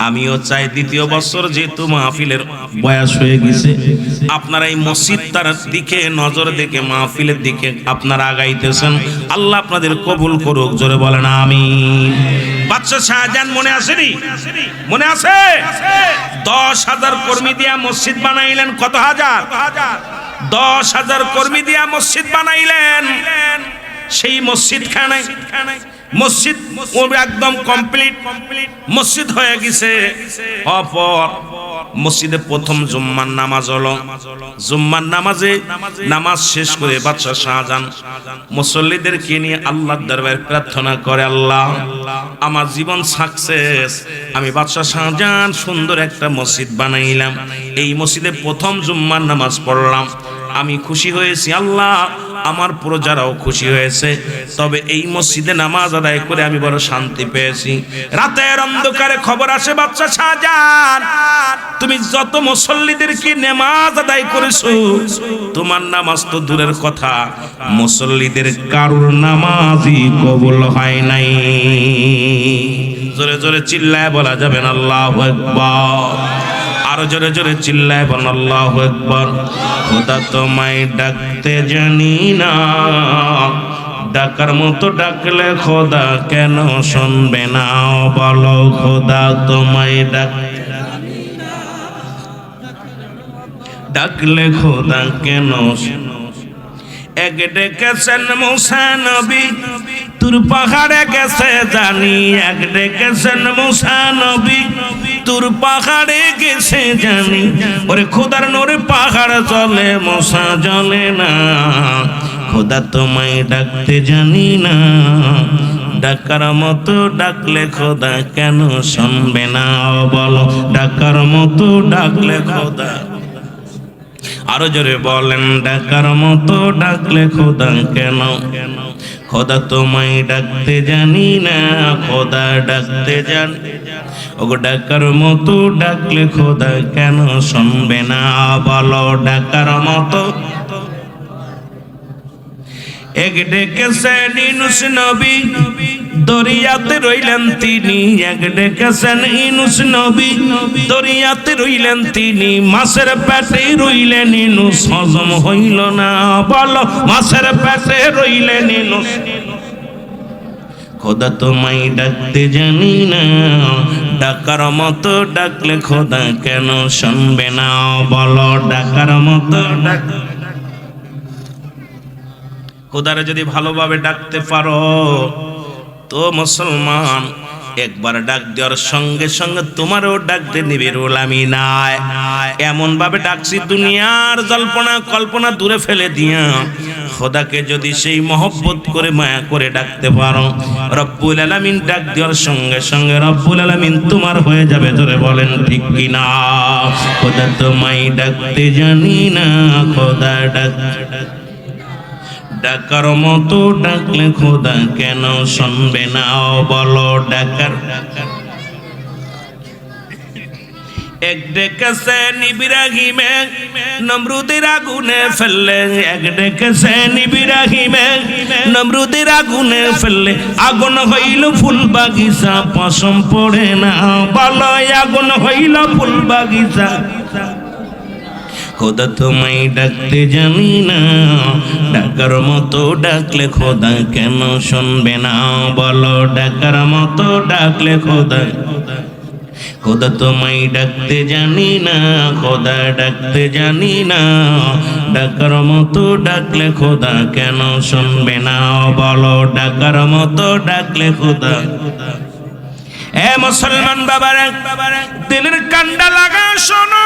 আমিও চাই দ্বিতীয় বছর যেহেতু মাহফিলের বয়স হয়ে গেছে, আপনারা এই মসজিদটার দিকে নজর দেখে মাহফিলের দিকে আপনারা আগাইতেছেন। আল্লাহ আপনাদের কবুল করুক। জোরে বলেন আমিন। বাদশা শাহজাহান মনে আসেনি? মনে আছে? 10,000 কর্মী দিয়া মসজিদ বানাইলেন। কত হাজার? 10,000 কর্মী দিয়া মসজিদ বানাইলেন। সেই মসজিদ খানায় মসজিদ একদম কমপ্লিট মসজিদ হয়ে গেছে। অপর মসজিদে প্রথম জুম্মার নামাজ হলো। জুম্মার নামাজ শেষ করে বাদশা শাহজাহান মুসল্লিদেরকে নিয়ে আল্লাহর দরবারে প্রার্থনা করে, আল্লাহ আমার জীবন সাকসেস, আমি বাদশা শাহজাহান সুন্দর একটা মসজিদ বানাইলাম, এই মসজিদে প্রথম জুম্মার নামাজ পড়লাম, আমি খুশি হয়েছি, আল্লাহ আমার প্রজারাও খুশি হয়েছে, তবে এই মসজিদে নামাজ আদায় করে আমি বড় শান্তি পেয়েছি। রাতের অন্ধকারে খবর আসে বাদশা শাহজাহান তুমি তুমি যত মুসল্লিদেরকে নামাজ আদায় করেছো, তোমার নামাজ তো দূরের কথা, মুসল্লিদের কারোর নামাজই কবুল হয় নাই। জোরে জোরে চিল্লায় বলা যাবে না আল্লাহু আকবার? আরো জোরে জোরে চিল্লায় বলেন আল্লাহু আকবার। খোদা তোমায় ডাকতে জানি না, ডাকার মতো ডাকলে খোদা কেন শুনবে না? বলো খোদা তোমায় ডাকলে খোদা কেন? এক ডেকেছেন মুসা নবী তুর পাহাড়ে গেছে জানি, এক ডেকেছেন মুসা নবী তুর পাহাড়ে গেছে জানি। ওরে খোদার নূরে পাহাড় চলে, মুসা জ্বলে না। খোদা তোমায় ডাকতে জানি না, ডাকার মতো ডাকলে খোদা কেন শুনবে না? বলো ডাকার মতো ডাকলে খোদা, আরো জোরে বলেন ডাকার মতো ডাকলে খোদা কেন? খোদা তোমায় ডাকতে জানি না, খোদা ডাকতে জানি। ওগো ডাকার মতো ডাকলে খোদা কেন শুনবে না? বলো ডাকার মতো। এক ডেকেছেন ইউনূস নবী দরিয়াতে রইলেন তিনি, এক ডেকেছেন ইউনূস নবী দরিয়াতে রইলেন তিনি। মাছের পেটে রইলেন ইউনূস, হজম হইল না। বলো মাছের পেটে রইলেন ইউনূস। খোদা তোমায় ডাকতে জানি না, ডাকার মতো ডাকলে খোদা কেন শুনবে না? বলো ডাকার মতো ডাক। খোদারে যদি ভালোভাবে ডাকতে পারো তো মুসলমান, একবার ডাক দেওয়ার সঙ্গে সঙ্গে তোমারও ডাকতে নিবে রুল আমি নাই। এমন ভাবে ডাকছি দুনিয়ার জল্পনা কল্পনা দূরে ফেলে দিয়া খোদাকে যদি সেই মহব্বত করে মায়া করে ডাকতে পারো, রব্বুল আলামিন ডাক দেওয়ার সঙ্গে সঙ্গে রব্বুল আলামিন তোমার হয়ে যাবে। ধরে বলেন ঠিক কিনা? খোদা তোমায় ডাকতে জানি না, খোদা ডাকার মতো ডাকলে খোদা কেন শুনবে না? বলো ডাকার। এক ডেকেছেন ইব্রাহিমে নমরুদের আগুনে ফেললে, এক ডেকেছেন ইব্রাহিমে নমরুদের আগুনে ফেললে। আগুন হইল ফুল বাগিচা, পশম পড়ে না। বলো আগুন হইল ফুল বাগিচা। খোদা তোমায় ডাকতে জানি না, ডাকার মতো ডাকলে খোদা কেন শুনবে না? বলো ডাকার মতো ডাকলে খোদা। খোদা তোমায় ডাকতে জানি না, খোদা ডাকতে জানি না, ডাকার মতো ডাকলে খোদা কেন শুনবে না? বলো ডাকার মতো ডাকলে খোদা। এ মুসলমান বাবারা, দিলের কান্ডা লাগা শোনো।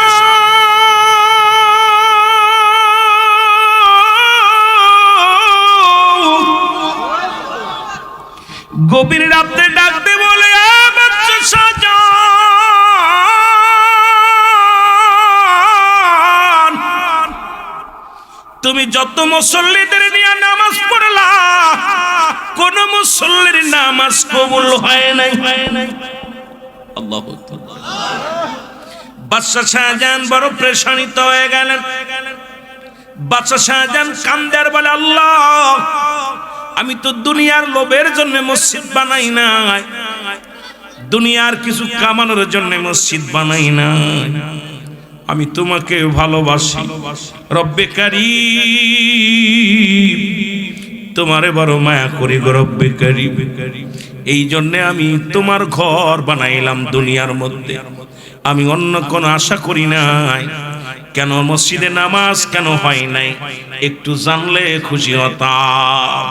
গভীর রাতে ডাকতে বলে বাচ্চা শাহজাহান, তুমি যত মুসল্লিদের নিয়ে নামাজ পড়লা, কোন মুসল্লির নামাজ কবুল হয় নাই। আল্লাহু আকবার। বাদশা শাহজাহান বড় পেরেশানিত হয়ে গেলেন। বাদশা শাহজাহান কান্দার বলে, আল্লাহ আমি তো দুনিয়ার লোভের জন্য মসজিদ বানাই নাই, দুনিয়ার কিছু কামানোর জন্য মসজিদ বানাই নাই, আমি তোমাকে ভালোবাসি রব্বে কারীম, তোমারে বড় মায়া করি গো রব্বে কারীম। এই জন্য আমি তোমার ঘর বানাইলাম দুনিয়ার মধ্যে, আমি অন্য কোনো আশা করি নাই। কেন মসজিদে নামাজ কেন হয় নাই একটু জানলে খুশি হতাম।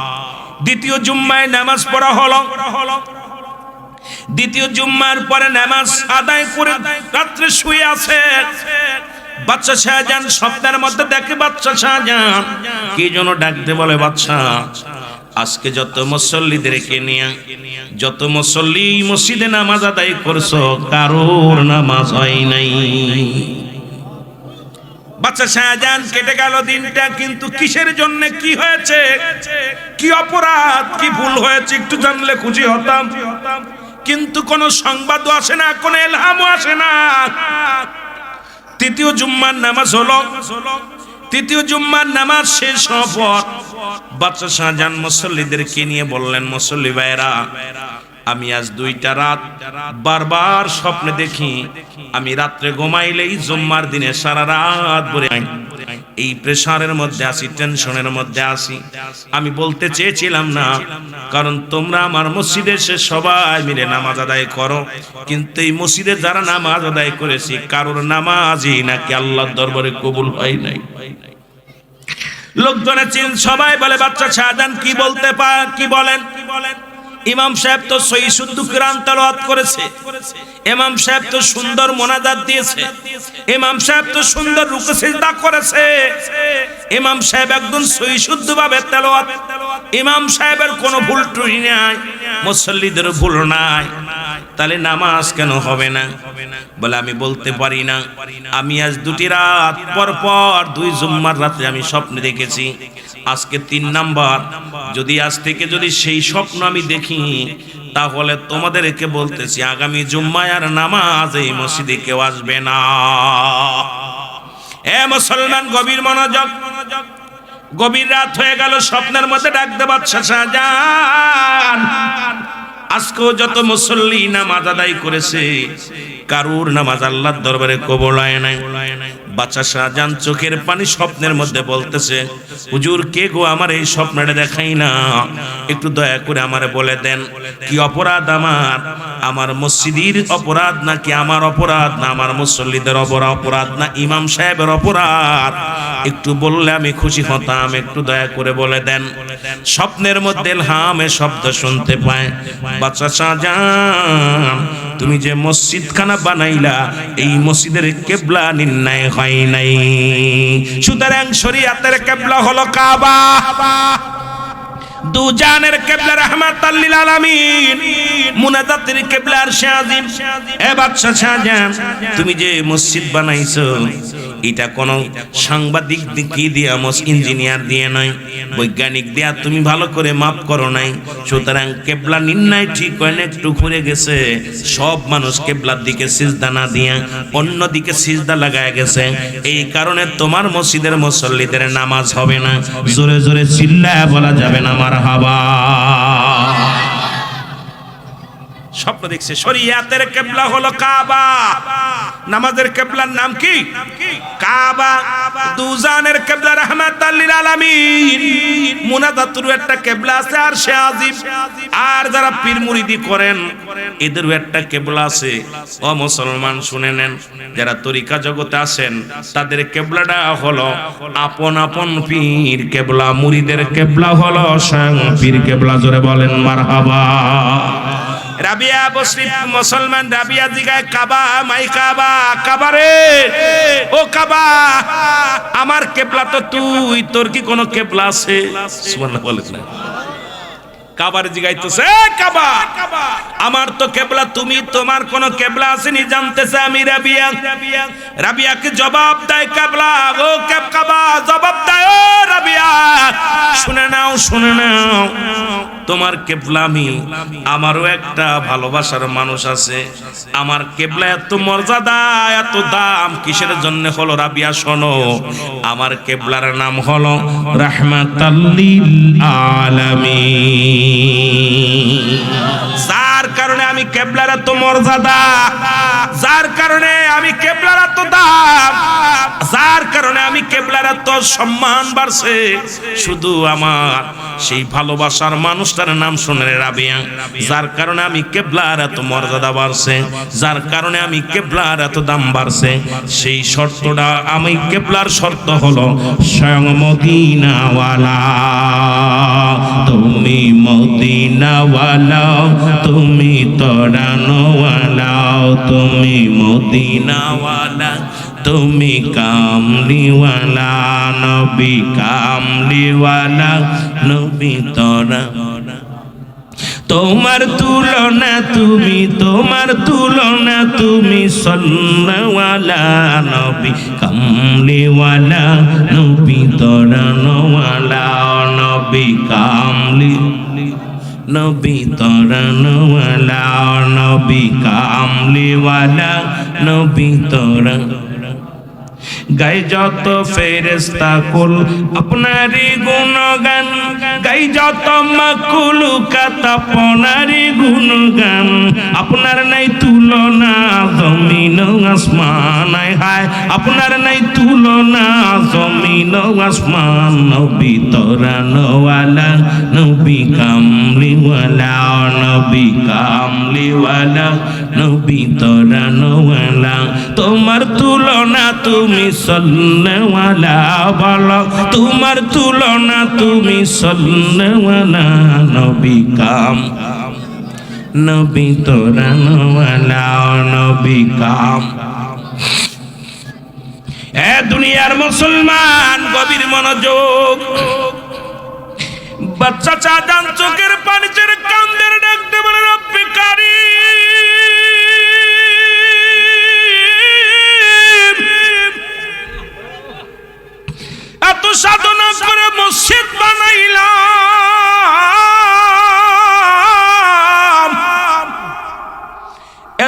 দ্বিতীয় জুম্মায় নামাজ পড়া হলো। দ্বিতীয় জুম্মার পরে নামাজ আদায় করে রাত্রে শুয়ে আছে। বাদশা শাহজাহান স্বপ্নের মধ্যে দেখে বাদশা শাহজাহান কি যেন ডাকতে বলে, বাদশা আজকে যত মুসল্লিদেরকে নিয়ে যত মুসল্লি মসজিদে নামাজ আদায় করছো, কারোর নামাজ হয় নাই। বাদশা শাহজাহান কেটে গেল দিনটা, কিন্তু কিসের জন্য, কি হয়েছে, কি অপরাধ, কি ভুল হয়েছে একটু জানলে খুশি হতাম। কিন্তু কোনো সংবাদও আসে না, কোনো এলহামও আসে না। তৃতীয় জুম্মার নামাজ হলো। তৃতীয় জুম্মার নামাজ শেষ হওয়ার পর বাদশা শাহজাহান মুসল্লিদেরকে নিয়ে বললেন, মুসল্লি ভাইরা, আমি আজ 2টা রাত বারবার স্বপ্নে দেখি আমি রাত্রে ঘুমাইলেই জুম্মার দিনে সারা রাত ভরে এই প্রেসারের মধ্যে আসি, টেনশনের মধ্যে আসি। আমি বলতে চেয়েছিলাম না, কারণ তোমরা আমার মসজিদে এসে সবাই মিলে নামাজ আদায় করো, কিন্তু এই মসজিদে যারা নামাজ আদায় করেছি কারোর নামাজই নাকি আল্লাহর দরবারে কবুল হয় নাই। লোকজনে চিন সবাই বলে, বাদশা শাহজাহান কি বলতে কি বলেন? ইমাম সাহেব তো সহিহ শুদ্ধ কোরআন তেলাওয়াত করেছে, ইমাম সাহেব তো সুন্দর মোনাজাত দিয়েছে, ইমাম সাহেব তো সুন্দর রুকু সিজদা করেছে, ইমাম সাহেব একদম সহিহ শুদ্ধ ভাবে তেলাওয়াত, ইমাম সাহেবের কোনো ভুল ত্রুটি নাই, মুসল্লিদের ভুল নাই, তাহলে নামাজ কেন হবে না? বলে আমি বলতে পারি না, আমি আজ 2টি রাত পর পর 2 জুম্মার রাতে আমি স্বপ্নে দেখেছি, আজকে 3 নাম্বার। যদি আজ থেকে যদি সেই স্বপ্ন আমি দেখি, তাহলে তোমাদেরকে বলতেছি আগামী জুম্মায় আর নামাজ এই মসজিদে কেউ আসবে না। এ মুসলমান, গভীর মনোযোগ। গভীর রাত হয়ে গেল, স্বপ্নের মধ্যে ডাক দে বাদশা শাহজাহান, আজকেও যত মুসল্লি নামাজ আদায় করেছে কারুর নামাজ আল্লাহর দরবারে কবুল হয় নাই। বাদশা শাহজাহান চোখের পানি স্বপ্নের মধ্যে বলতেছে, হুজুর কে গো, আমার এই স্বপ্নটা দেখাই না, একটু দয়া করে আমারে বলে দেন কি অপরাধ আমার? আমার মসজিদের অপরাধ নাকি আমার অপরাধ, না আমার মুসল্লিদের অপরাধ, না ইমাম সাহেবের অপরাধ? একটু বললে আমি খুশি হতাম, একটু দয়া করে বলে দেন। স্বপ্নের মধ্যে ইলহামে শব্দ শুনতে পায়, বাদশা শাহজাহান তুমি যে মসজিদখানা বানাইলা এই মসজিদের কিবলা নির্ণয় হয় নাই, সুতরাং শরীয়তের কিবলা হলো কাবা, দুজানের কিবলা রাহমাতাল লিল আলামিন, মুনাজাতের কিবলা আরশে আজিম। এ বাদশা শাহজাহান তুমি যে মসজিদ বানাইছো এটা কোন সাংবাদিক দিয়ে ইঞ্জিনিয়ার দিয়ে নয়, বৈজ্ঞানিক দিয়া তুমি ভালো করে মাপ করো নাই, সুতরাং কিবলা নির্ণয় ঠিক হয় না, একটু ঘুরে গেছে, সব মানুষ কিবলার দিকে সিজদা না দিয়া অন্য দিকে সিজদা লাগায় গেছে, এই কারণে তোমার মসজিদের মুসল্লিদের নামাজ হবে না। জোরে জোরে চিল্লায়া বলা যাবে না মারহাবা। স্বপ্ন দেখছে শরীয়তের কিবলা হলো কাবা, নামাজের কিবলার নাম কি? কাবা। দুজানের কিবলা রাহমাতাল লিল আলামিন, মুনাজাতুর একটা কিবলা আছে আরশে আজিম। আর যারা পীর মুরিদি করেন এদেরও একটা কিবলা আছে। ও মুসলমান শুনে নেন, যারা তরিকা জগতে আছেন তাদের কিবলাটা হলো আপন আপন পীর কিবলা, মুরিদের কিবলা হলো স্বয়ং পীর কিবলা। জোরে বলেন মারহাবা। রাবিয়া বসরি মুসলমান, রাবিয়া জিগায় কাবা মাই কাবা, কাবা রে ও কাবা আমার কিবলা তো তুই, তোর কি কোনো কিবলা আছে? সুবহানাল্লাহ বলেন না। কাবার জিগাইতেছে কাবা আমার তো কিবলা তুমি, তোমার কোন কিবলা আসেনি জানতেছে আমি রাবিয়া। রাবিয়াকে জবাব দেয় কিবলা, ও কাবা জবাব দেয় ও রাবিয়া, শুনে নাও শুনে নাও, তোমার কিবলা আমি, আমারও একটা ভালোবাসার মানুষ আছে, আমার কিবলা এত মর্যাদা এত দাম কিসের জন্য হলো? রাবিয়া শোনো, আমার কিবলার নাম হলো রাহমাতাল লিল আলামিন, যার কারণে আমি কিবলার এত মর্যাদা, যার কারণে আমি কিবলার এত দাম, যার কারণে আমি কিবলার এত সম্মান বাড়ছে, শুধু আমার সেই ভালোবাসার মানুষটার নাম শুনে রাবিয়া, যার কারণে আমি কিবলার এত মর্যাদা বাড়ছে, যার কারণে আমি কিবলার এত দাম বাড়ছে, সেই শর্তটা আমি কিবলার শর্ত হলো স্বয়ং মদিনাওয়ালা, তুমি মদিনাওয়ালা, তুমি তরানোওয়ালা, তুমি মদিনাওয়ালা, তুমি কামলিওয়ালা, নবী কামলিওয়ালা, নবী তোরা, তোমার তুলনা তুমি, তোমার তুলনা তুমি, সল্লাওয়ালা, নবী কামলিওয়ালা, নবী তরানোওয়ালা, নবী কামলি, নবী তরানোওয়ালা, নবী কামলিওয়ালা, নবী তরা। গাই যত ফেরেশতা কুল আপনারই গুণগান, গাই যত মাখলুকাত আপনারই গুণগান। আপনার নাই তুলনা জমিন আসমান, হায় আপনার নাই তুলনা জমিন আসমান। নবী তরানওয়ালা, নবী কামলিওয়ালা, নবী কামলিওয়ালা, নবী তরানওয়ালা। তোমার তুলনা তুমি সল্লাওয়ালা, বলো তোমার তুলনা তুমি সল্লাওয়ালা। নবী কাম নবী তরানওয়ালা, নবী কাম। এ দুনিয়ার মুসলমান গভীর মনোযোগ। বাচ্চা চাচান চোখের পানি ছেড়ে কান্দের ডাকতে বলে রব্বি কারীম, এত সাধনা করে মসজিদ বানাইলাম,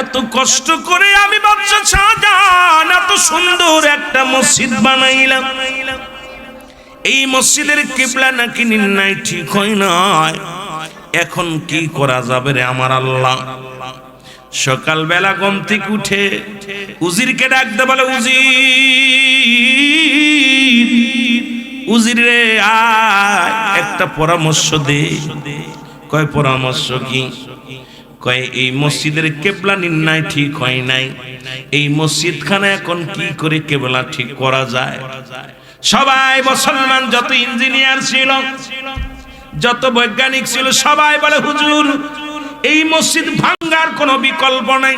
এত কষ্ট করে আমি বাচ্চা শাহজাহান এত সুন্দর একটা মসজিদ বানাইলাম। এই মসজিদের কিবলা নাকি নির্ণয় ঠিক হয় নাই, এখন কি করা যাবে রে আমার আল্লাহ। সকালবেলা ঘুম থেকে উঠে উজিরকে ডাকতে বলে, উজির রে আয় একটা পরামর্শ দে। কয় পরামর্শ কি? কয় এই মসজিদের কেবলা নির্ণয় ঠিক হয় নাই, এই মসজিদখানা এখন কি করে কেবলা ঠিক করা যায়। সবাই মুসলমান যত ইঞ্জিনিয়ার ছিল, যত বৈজ্ঞানিক ছিল, সবাই বলে হুজুর এই মসজিদ ভাঙ্গার কোনো বিকল্প নাই,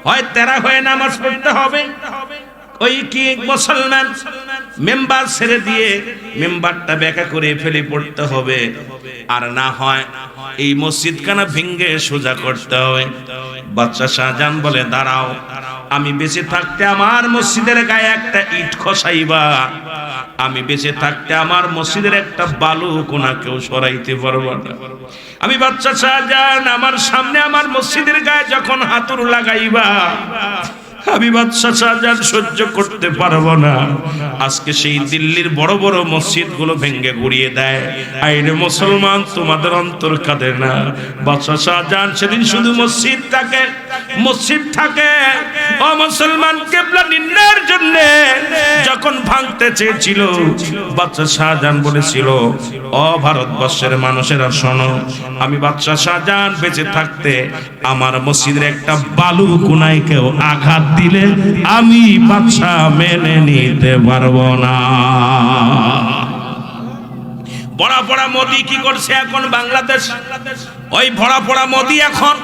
হয় তেরা হয়ে নামাজ পড়তে হবে। ওই কি মুসলমান মেম্বার ছেড়ে দিয়ে মেম্বারটা ব্যাখ্যা করে ফেলে পড়তে হবে, আর না হয় এই মসজিদখানা ভেঙ্গে সোজা করতে হবে। বাদশা শাহজাহান বলে দাঁড়াও, আমি বেঁচে থাকতে আমার মসজিদের গায়ে একটা ইট খসাইবা, আমি বেঁচে থাকতে আমার মসজিদের একটা বালু কোনা কেউ সরাইতে পারবো না। আমি বাদশা শাহজাহান আমার সামনে আমার মসজিদের গায়ে যখন হাতুড় লাগাইবা, আমি বাদশা শাহজাহান সহ্য করতে পারবো না। আজকে সেই দিল্লির বড় বড় মসজিদ গুলো ভেঙ্গে গুড়িয়ে দেয়, আইনে মুসলমান তোমাদের অন্তর কাঁদে না। বাদশা শাহজাহান সেদিন শুধু মসজিদ থাকে ও মুসলমান কিবলা নির্ণয়ের জন্য যখন ভাঙতে চেয়েছিল, বাদশা শাহজাহান বলেছিল, ও ভারতবর্ষের মানুষেরা শোনো, আমি বাদশা শাহজাহান বেঁচে থাকতে আমার মসজিদের একটা বালু কোনায় কেউ আঘাত দিলে আমি বাদশা মেনে নিতে পারবো না। বড়া পড়া মোদি কি করছে এখন বাংলাদেশ? ওই ভরা পড়া মোদি এখন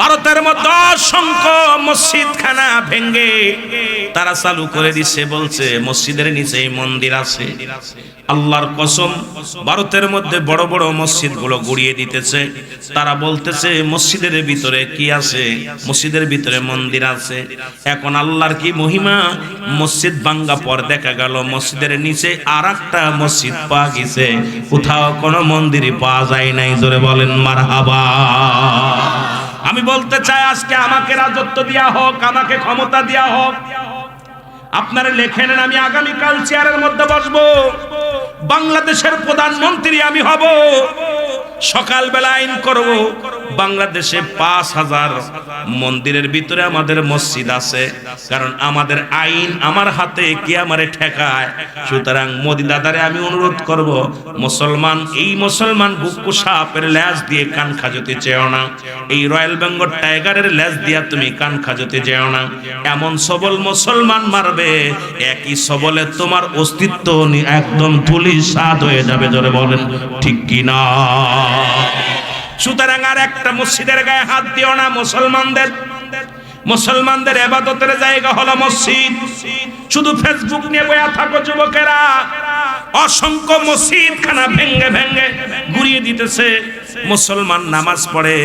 ভারতের মধ্যে অসংখ্য মসজিদখানা ভেঙ্গে তারা চালু করে দিচ্ছে, বলছে মসজিদের নিচেই মন্দির আছে। আল্লাহর কসম, ভারতের মধ্যে বড় বড় মসজিদ গুলো গুড়িয়ে দিতেছে। তারা বলতেছে মসজিদের ভিতরে কি আছে? মসজিদের ভিতরে মন্দির আছে। এখন আল্লাহর কি মহিমা, মসজিদ ভাঙ্গা পর দেখা গেল মসজিদের নিচে আর একটা মসজিদ পাওয়া গেছে, কোথাও কোনো মন্দিরই পাওয়া যায় নাই। জোরে বলেন মারহাবা। আমি বলতে চাই আজকে আমাকে রাজত্ব দেয়া হোক, আমাকে ক্ষমতা দেয়া হোক, আপনারা লেখে নেন, আমি আগামীকাল চেয়ারের মধ্যে বসবো, বাংলাদেশের প্রধানমন্ত্রী আমি হব। সকালবেলা আইন করব, বাংলাদেশে 5000 মন্দিরের ভিতরে আমাদের মসজিদ আছে, কারণ আমাদের আইন আমার হাতে, কে আমারে ঠেকায়। সুতরাং মোদি দাদারে আমি অনুরোধ করব, মুসলমান এই মুসলমান বুকু সাপের লেজ দিয়ে কান খাজতে চেও না, এই রয়্যাল বেঙ্গল টাইগারের লেজ দিয়া তুমি কান খাজতে যেও না। এমন সবল মুসলমান মারবে, একই সবলে তোমার অস্তিত্ব একদম ধূলিসাৎ হয়ে যাবে। জোরে বলেন ঠিক কি না? সুতরাং আর একটা মসজিদের গায়ে হাত দিও না। মুসলমানদের ইবাদতের জায়গা হলো মসজিদ। শুধু ফেসবুক নিয়ে বয়া থাকো যুবকেরা, অসংখ্য মসজিদখানা ভেঙ্গে ভেঙ্গে গুড়িয়ে দিতেছে। মুসলমান নামাজ পড়ে,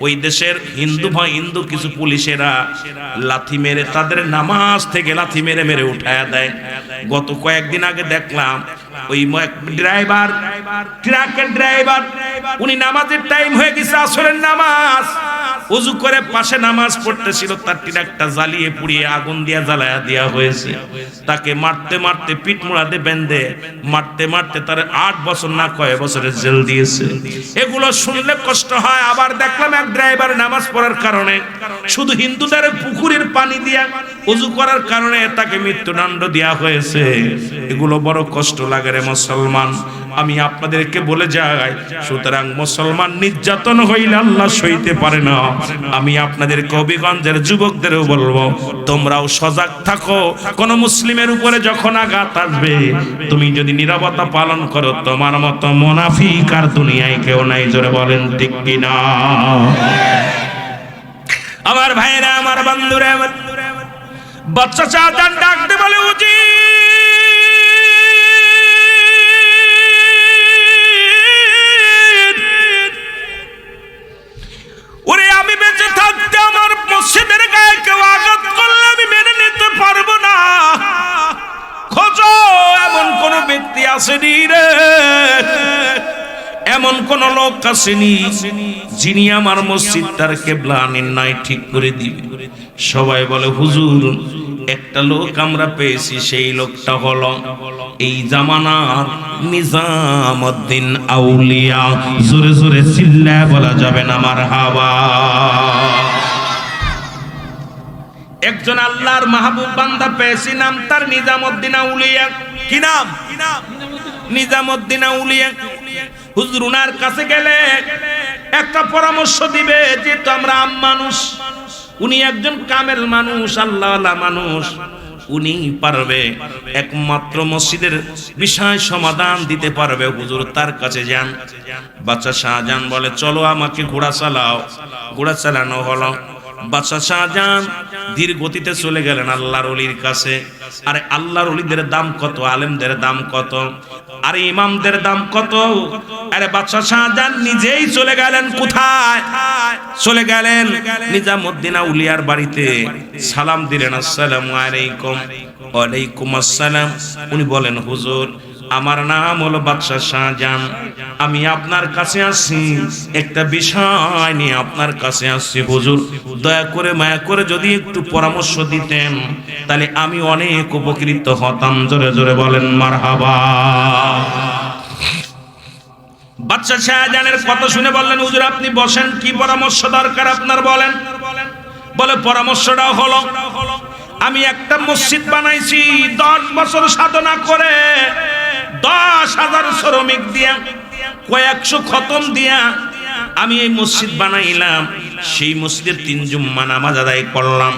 ওই দেশের হিন্দু কিছু পুলিশেরা লাথি মেরে তাদের নামাজ থেকে লাথি মেরে মেরে উঠায়া দেয়। গত কয়েকদিন আগে দেখলাম ওই ড্রাইভার, ট্রাকের ড্রাইভার উনি নামাজের টাইম হয়ে গেছে, আসরের নামাজ, ওযু করে পাশে নামাজ পড়তেছিল, তার টিরাকটা জ্বালিয়ে পুড়িয়ে আগুন দিয়া জ্বালায়া দেয়া হয়েছে। তাকে মারতে মারতে পিঠ মোড়াতে বেঁধে মারতে মারতে তার 8 বছর না কয় বছরের জেল দিয়েছে। এগুলো শুনলে কষ্ট হয়। আবার দেখলাম এক ড্রাইভার নামাজ পড়ার কারণে শুধু হিন্দুদের পুকুরের পানি দিয়া ওযু করার কারণে তাকে মৃত্যুদণ্ড দেয়া হয়েছে। এগুলো বড় কষ্ট লাগে রে মুসলমান। আমি আপনাদেরকে বলে যাই, সুতরাং মুসলমান নির্যাতন হইলে আল্লাহ সইতে পারে না। আমি আপনাদের কবিগঞ্জের যুবকদেরও বলবো, তোমরাও সজাগ থাকো। কোন মুসলিমের উপরে যখন আঘাত আসবে, তুমি যদি নীরবতা পালন করো, তোমার মতো মুনাফিক আর দুনিয়ায় কেউ নাই। জোরে বলেন ঠিক কিনা? আমার ভাইরা, আমার বন্ধুরা, বাচ্চা চাচান ডাকতে বলে, উজি ওরে, আমি বেঁচে থাকতে আমার মসজিদের গায়ে কেউ আঘাত করলে আমি মেনে নিতে পারবো না। খোঁজো এমন কোন ব্যক্তি আসেনি রে, এমন কোন লোক আসেনি যিনি আমার মসজিদটার কিবলা নির্ণয় ঠিক করে দিবে। সবাই বলে, হুজুর একটা লোক আমরা পেয়েছি, সেই লোকটা হলো এই জামানার নিজামউদ্দিন আউলিয়া। জোরে জোরে চিল্লায় বলা যাবে না মারহাবা। একজন আল্লাহর মাহবুব বান্দা পেয়েছি, নাম তার নিজামউদ্দিন আউলিয়া। কি নাম? নিজামউদ্দিন আউলিয়া। হুজুর উনার কাছে গেলে একটা পরামর্শ দিবে, যেহেতু আমরা আম মানুষ, উনি একজন কামেল মানুষ, আল্লাহওয়ালা মানুষ, উনি পারবে একমাত্র মসজিদের বিষয় সমাধান দিতে পারবে। হুজুর তার কাছে যান। বাদশা শাহজাহান বলে, চলো আমাকে ঘোড়া চালাও। ঘোড়া চালানো হলো। বাদশা শাহজাহান ধীর গতিতে চলে গেলেন আল্লাহর ওলির কাছে। আরে আল্লাহর ওলিদের দাম কত, আলেমদের দাম কত, আরে ইমামদের দাম কত। আরে বাদশা শাহজাহান নিজেই চলে গেলেন। কোথায় চলে গেলেন? নিজামউদ্দিন আউলিয়ার বাড়িতে। সালাম দিলেন, আসসালামু আলাইকুম। ওয়ালাইকুম আসসালাম। উনি বলেন, হুজুর আমার নাম হলো বাদশা শাহজাহান, আমি আপনার কাছে আসছি একটা বিষয় নিয়ে আপনার কাছে আসছি। হুজুর দয়া করে মায়া করে যদি একটু পরামর্শ দিতেন, তাহলে আমি অনেক উপকৃত হতাম। জোরে জোরে বলেন মারহাবা। বাদশা শাহজাহানের কথা শুনে বললেন, হুজুর আপনি বসেন, কি পরামর্শ দরকার আপনার বলেন। বলে, পরামর্শটা হলো আমি একটা মসজিদ বানাইছি 10 বছর সাধনা করে, 10,000 শ্রমিক দিয়া, কয়েকশো খতম দিয়া আমি এই মসজিদ বানাইলাম। সেই মসজিদের 3 জুম্মা নামাজ আদায় করলাম,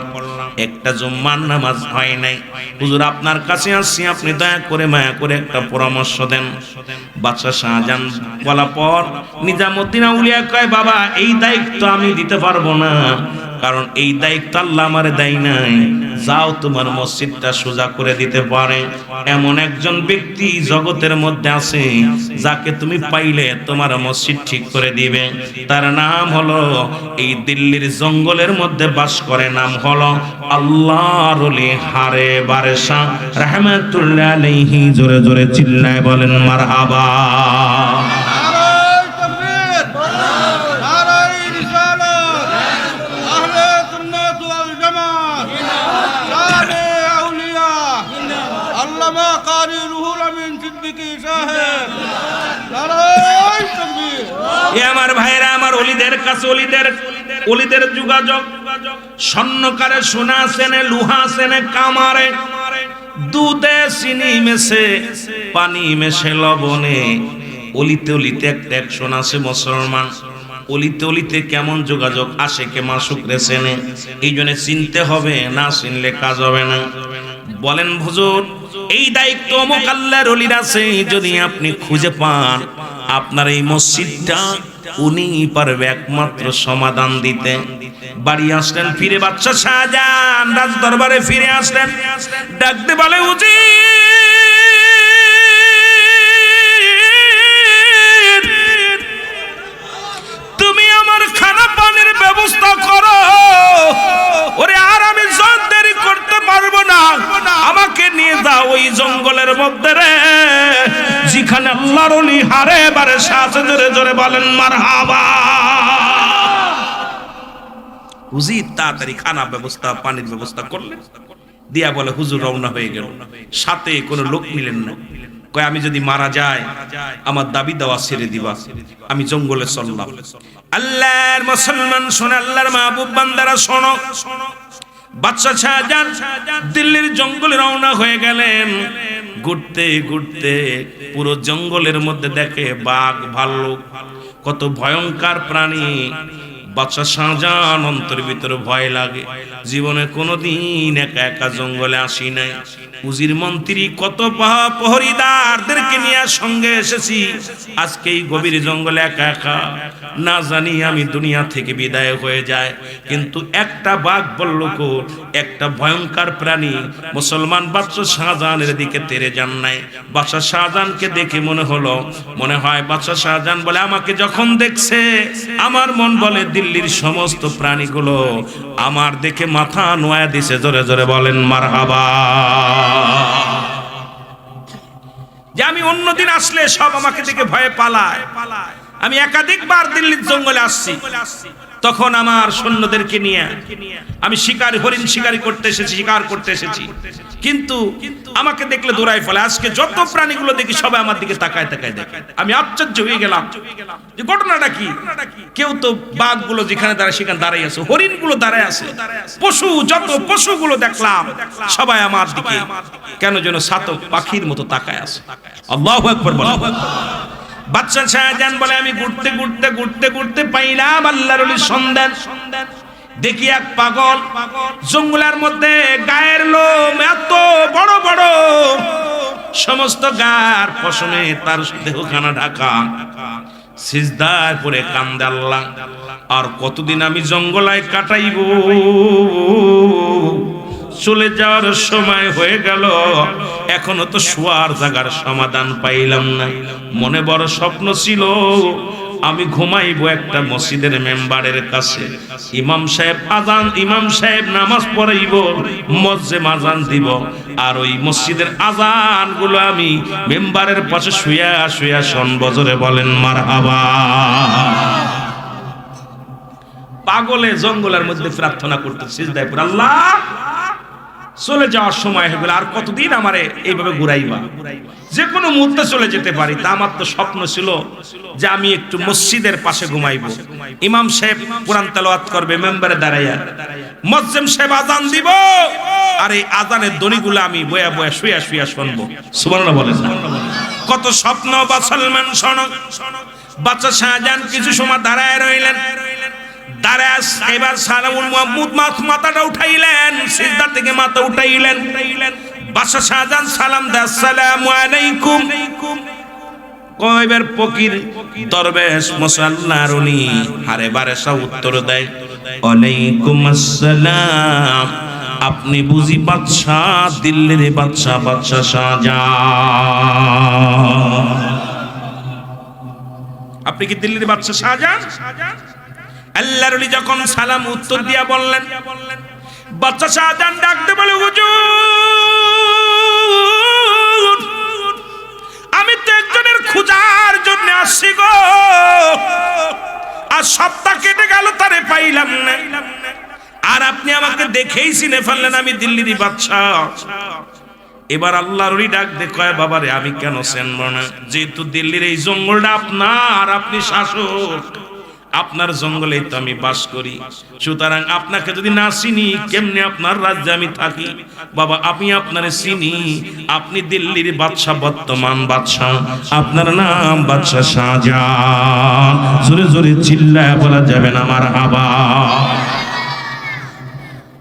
একটা জুম্মার নামাজ হয় নাই। হুজুর আপনার কাছে আসছি, আপনি দয়া করে মায়া করে একটা পরামর্শ দেন। বাদশা শাহজাহান বলা পর নিজামউদ্দিন আউলিয়া কয়, বাবা এই দায়িত্ব আমি দিতে পারবো না, কারণ এই দায়িত্ব আল্লাহ আমারে দেয় নাই। যাও তোমার মসজিদটা সোজা করে দিতে পারে এমন একজন ব্যক্তি জগতের মধ্যে আছে, যাকে তুমি পাইলে তোমার মসজিদ ঠিক করে দিবে। তার নাম হলো, এই দিল্লির জঙ্গলের মধ্যে বাস করে, নাম হলো আল্লাহর ওলি হারে বারেশা রাহমাতুল্লাহ আলাইহি। জোরে জোরে চিল্লায় বলেন মারহাবা। আমার ভাইরা, আমার ওলিদের কাছে ওলিদের যোগাযোগ স্বর্ণকারে, সোনা সেনে, লোহা সেনে, কামারে, দুধে চিনি মেশে, পানি মেশে, লবণে। অলিতে অলিতে একটা অ্যাকশন আছে মুসলমান। অলিতে অলিতে কেমন যোগাযোগ আসে, কে মাসুকরে চেনে, এই জন্য চিনতে হবে, না চিনলে কাজ হবে না। বলেন হুজুর এই দায়িত্ব অমুক আল্লাহর ওলির আছে, যদি আপনি খুঁজে পান আপনার এই মসজিদটা উনি পারবে একমাত্র সমাধান দিতে। বাড়ি আসলেন ফিরে বাদশা শাহজাহান, রাজ দরবারে ফিরে আসলেন, ডাকতে বলে, উজি তুমি আমার খানা পানির ব্যবস্থা করো। ওরে আর আমি দেরি করতে পারবো না, আমাকে নিয়ে যাও ওই জঙ্গলের মধ্যে রে, যেখানে আল্লাহর ওলি হারে বারে সাথে জোরে জোরে বলেন মারহাবা। হুজুর তাড়াতাড়ি খানা ব্যবস্থা পানির ব্যবস্থা করলেন, দিয়া বলে হুজুর রওনা হয়ে গেল। সাথে কোনো লোক নিলেন না, কয় আমি যদি মারা যাই আমার দাবি দেওয়া ছেড়ে দিবা, আমি জঙ্গলে চললাম। আল্লাহর মুসলমান শোনো, আল্লাহর মাহবুব বান্দারা শোনো, বাদশাহ শাহজাহান দিল্লির জঙ্গলে রওনা হয়ে গেলেন। ঘুরতে ঘুরতে পুরো জঙ্গলের মধ্যে দেখে বাঘ, ভাল্লুক, কত ভয়ঙ্কর প্রাণী। বাদশাহ শাহজাহান অন্তর ভিতরে ভয় লাগে, জীবনে কোনোদিন একা একা জঙ্গলে আসি নাই। উজির মন্ত্রী কত প্রহরীদারদেরকে নিয়ে সঙ্গে এসেছি, আজকে এই গভীর জঙ্গলে একা একা, না জানি আমি দুনিয়া থেকে বিদায় হয়ে যায়। কিন্তু একটা বাঘ বল্লুক, একটা ভয়ঙ্কর প্রাণী মুসলমান বাদশাহ শাহজাহানের দিকে তেড়ে যান নাই। বাদশাহ শাহজাহানকে দেখে মনে হয় বাদশাহ শাহজাহান বলে আমাকে যখন দেখছে আমার মন বলে দিল্লির সমস্ত প্রাণীগুলো আমার দেখে মাথা নোয়া দিছে। জোরে জোরে বলেন মারহাবা। যে আমি অন্যদিন আসলে সব আমাকে দেখে ভয়ে পালায়, আমি একাধিকবার দিল্লির জঙ্গলে আসছি, তখন আমার সৈন্যদেরকে নিয়ে আমি হরিণ শিকারি করতে এসেছি, শিকার করতে এসেছি, কিন্তু আমাকে দেখলে দৌড়াই ফেলে। আজকে যত প্রাণীগুলো দেখি সবাই আমার দিকে তাকায় তাকায় দেখে। আমি আশ্চর্য হয়ে গেলাম যে ঘটনাটা কি। কেউ তো বাঘগুলো যেখানে দাঁড়ায় সেখানে দাঁড়াই আছে, হরিণগুলো দাঁড়ায় আছে, পশু যত পশুগুলো দেখলাম সবাই আমার দিকে কেন যেন ছাতক পাখির মতো তাকায় আছে। আল্লাহু আকবার বলো। বাদশাহ শাহজাহান বলে আমি ঘুরতে ঘুরতে ঘুরতে ঘুরতে পাইলাম আল্লাহর ওলির সন্ধান। দেখি এক পাগল জঙ্গলের মধ্যে, গায়ের লোম এত বড় বড়, সমস্ত গার পশমে তার দেহখানা ঢাকা, সিজদায় পড়ে কান্দে আল্লাহ, আর কতদিন আমি জঙ্গলায় কাটাইব, চলে যাওয়ার সময় হয়ে গেল, এখনো তো শোয়ার জায়গার সমাধান পাইলাম না। মনে বড় স্বপ্ন ছিল আমি ঘুমাইবো একটা মসজিদের মেম্বারের কাছে, ইমাম সাহেব নামাজ পড়াইব, মসজিদে আযান দিব, আর ওই মসজিদের আযান গুলো আমি মেম্বারের পাশে শুয়া শুয়া শুনবো। জোরে বলেন মারহাবা। পাগলে জঙ্গলের মধ্যে প্রার্থনা করতে সিজদায় পড়ে, আল্লাহ চলে যাওয়ার সময় হয়ে গেল, আর কতদিন আমারে এইভাবে ঘুরাইবা, যে কোনো মুহূর্তে চলে যেতে পারি। তা আমার তো স্বপ্ন ছিল যে আমি একটু মসজিদের পাশে ঘুমাইবো, ইমাম সাহেব কোরআন তেলাওয়াত করবে মেম্বারে দাঁড়াইয়া, মুয়াজ্জিন সাহেব আযান দিব, আর এই আযানের ধ্বনিগুলো আমি বয়া বয়া শুয়া শুয়া শুনবো। সুবহানাল্লাহ বলেন না? কত স্বপ্ন বা সালমান শোনো। বাদশাহ শাহজাহান কিছু সময় দাঁড়ায় রইলেন, এবার সালামুল মাহমুদ মাথাটা উঠাইলেন, সিজদা থেকে মাথা উঠাইলেন। বাদশাহ শাহজাহান সালাম দেয়, আসসালামু আলাইকুম। কয়বার ফকির দরবেশ মুসল্লার উনি হারে বারে সব উত্তর দেয়, ওয়ালাইকুম আসসালাম। আপনি বুঝি বাদশাহ, দিল্লির বাদশাহ, বাদশাহ শাহজাহান? আপনি কি দিল্লির বাদশাহ শাহজাহান? আল্লাহর ওলি যখন সালাম উত্তর দিয়া বললেন, বাদশাহ শাহজাহান ডাকতে বলে, হুজুর আমি তো একজনের খোঁজার জন্য আসছি গো, আর সপ্তাহ কেটে গেল তারে পাইলাম না, আর আপনি আমাকে দেখেই চিনে ফেললেন আমি দিল্লির বাদশাহ। এবার আল্লাহর ওলি ডাক দে কয়, বাবারে আমি কেন চিনব না, যেহেতু দিল্লির এই জঙ্গলটা আপনার, আপনি শাসক, আপনার জঙ্গলেই তো আমি বাস করি, সুতরাং আপনাকে যদি না চিনি কেমনে আপনার রাজ্যে আমি থাকি? বাবা আমি আপনারে চিনি, আপনি দিল্লির বাদশাহ, বর্তমান বাদশাহ, আপনার নাম বাদশাহ শাহজাহান। জোরে জোরে চিল্লায় বলা যাবে না মারহাবা।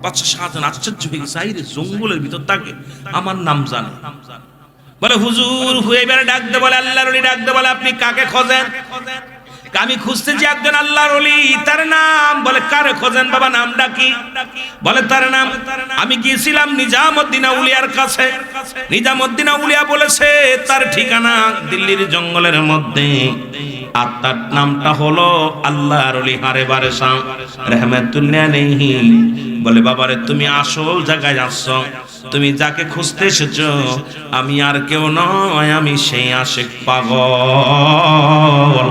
বাদশাহ শাহজাহান আশ্চর্য হয়ে গেছে, আইরে জঙ্গলের ভিতর থাকে, আমার নাম জানে। বলে হুজুর এবারে ডাক দে, বলে আল্লাহর ওলি ডাক দে, বলে আপনি কাকে খোঁজেন? আমি খুঁজতেছি একজন আল্লাহর ওলি, তার নাম। বলে কারে খোঁজেন বাবা, নামটা কি? বলে তার নাম, আমি গিয়েছিলাম নিজামউদ্দিন আউলিয়ার কাছে, নিজামউদ্দিন আউলিয়া বলেছে তার ঠিকানা দিল্লির জঙ্গলের মধ্যে, আর তার নামটা হলো আল্লাহর ওলি হারে বারেশাহ রাহমাতুল্লাহ আলাইহি। বলে বাবারে তুমি আসল জায়গায় আসছো, তুমি যাকে খুঁজতে এসেছো আমি আর কেউ নয়, আমি সেই আশিক পাগল,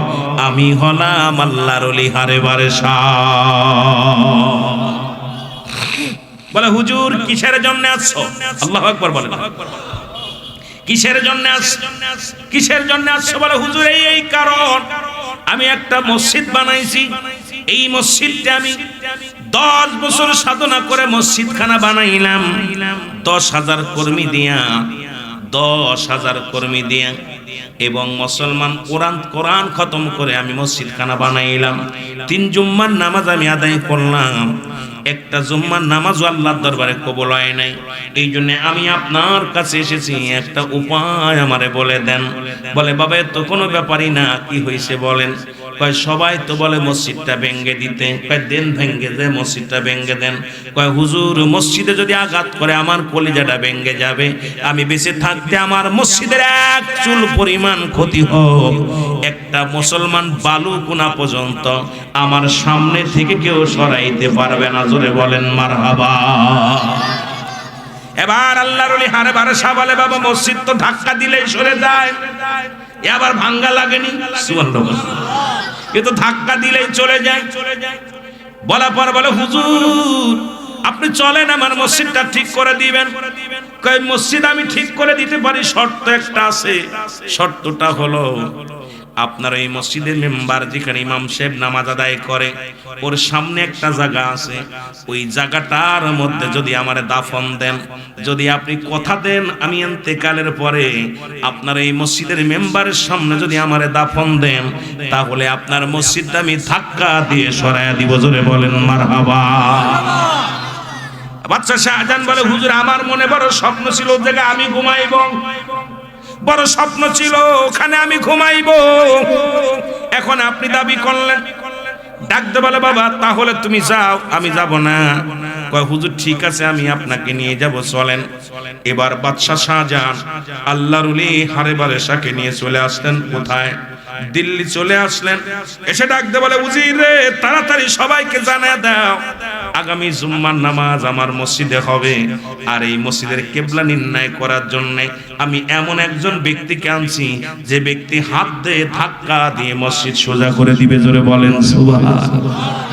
আমি হলাম আল্লাহর ওলি হারে বারে শাহ। বলে হুজুর কিসের জন্য আসছো? আল্লাহু আকবার বলেন। কিসের জন্য আসছো? কিসের জন্য আসছো? বলে হুজুর এই কারণ, আমি একটা মসজিদ বানাইছি, এই মসজিদটা আমি 10 বছর সাধনা করে মসজিদখানা বানাইলাম, 10,000 কর্মী দিয়া, 10,000 কর্মী দিয়া, এবং মুসলমান কোরআন খতম করে আমি মসজিদখানা বানাইলাম। 3 জুম্মার নামাজ আমি আদায় করলাম, একটা জুম্মার নামাজও আল্লাহর দরবারে কবুল হয় নাই। এই জন্য আমি আপনার কাছে এসেছি, একটা উপায় আমারে বলে দেন। বলে বাবা তো কোনো ব্যাপারই না, কি হয়েছে বলেন? কয় সবাই তো বলে মসজিদটা ভেঙে দিতে। কয় দেন ভেঙে দে, মসজিদটা ভেঙে দেন। কয় হুজুর মসজিদে যদি আঘাত করে আমার কলিজাটা ভেঙে যাবে, আমি বেঁচে থাকতে আমার মসজিদের এক চুল পরিমাণ ক্ষতি হোক, একটা মুসলমান বালু কোনা পর্যন্ত আমার সামনে থেকে কেউ সরাইতে পারবে না। জোরে বলেন মারহাবা। এবার আল্লাহর ওলি হারে বারে শাহ বলে বাবা মসজিদ তো ধাক্কা দিলেই সরে যায়, এবার ভাঙ্গা লাগেনি। সুবহানাল্লাহ, এ তো ধাক্কা দিলেই চলে যায়। বলার পর বলে হুজুর আপনি চলেন আমার মসজিদটা ঠিক করে দিবেন। কই মসজিদ আমি ঠিক করে দিতে পারি, শর্ত একটা আছে। শর্তটা হলো আপনার এই মসজিদের মেম্বার যেখানে ইমাম সাহেব নামাজ আদায় করে, ওর সামনে একটা জায়গা আছে, ওই জায়গাটার মধ্যে যদি আমারে দাফন দেন, যদি আপনি কথা দেন আমি ইন্তেকালের পরে আপনার এই মসজিদের মেম্বারের সামনে যদি আমারে দাফন দেন, তাহলে আপনার মসজিদটা আমি ধাক্কা দিয়ে সরাইয়া দিব। জোরে বলেন মারহাবা। বাদশা শাহজাহান বলে হুজুর আমার মনে বড় স্বপ্ন ছিল ওই জায়গায় আমি ঘুমাইব, বড় স্বপ্ন ছিল ওখানে আমি ঘুমাইব, এখন আপনি দাবি করলেন। ডাকতে বলে বাবা তাহলে তুমি যাও, আমি যাব না। কয় হুজুর ঠিক আছে আমি আপনাকে নিয়ে যাব, চলেন। এবার বাদশা শাহজাহান আল্লাহর ওলি হারে বারে শাহকে নিয়ে চলে আসলেন কোথায়? দিল্লি চলে আসলেন। এসে ডাকতে বলে উজির রে তাড়াতাড়ি সবাইকে জানিয়ে দাও আগামী জুম্মার নামাজ আমার মসজিদে হবে, আর এই মসজিদের কিবলা নির্ণয় করার জন্য আমি এমন একজন ব্যক্তিকে আনছি যে ব্যক্তি হাত দিয়ে ধাক্কা দিয়ে মসজিদ সোজা করে দিবে। জোরে বলেন সুবহানাল্লাহ।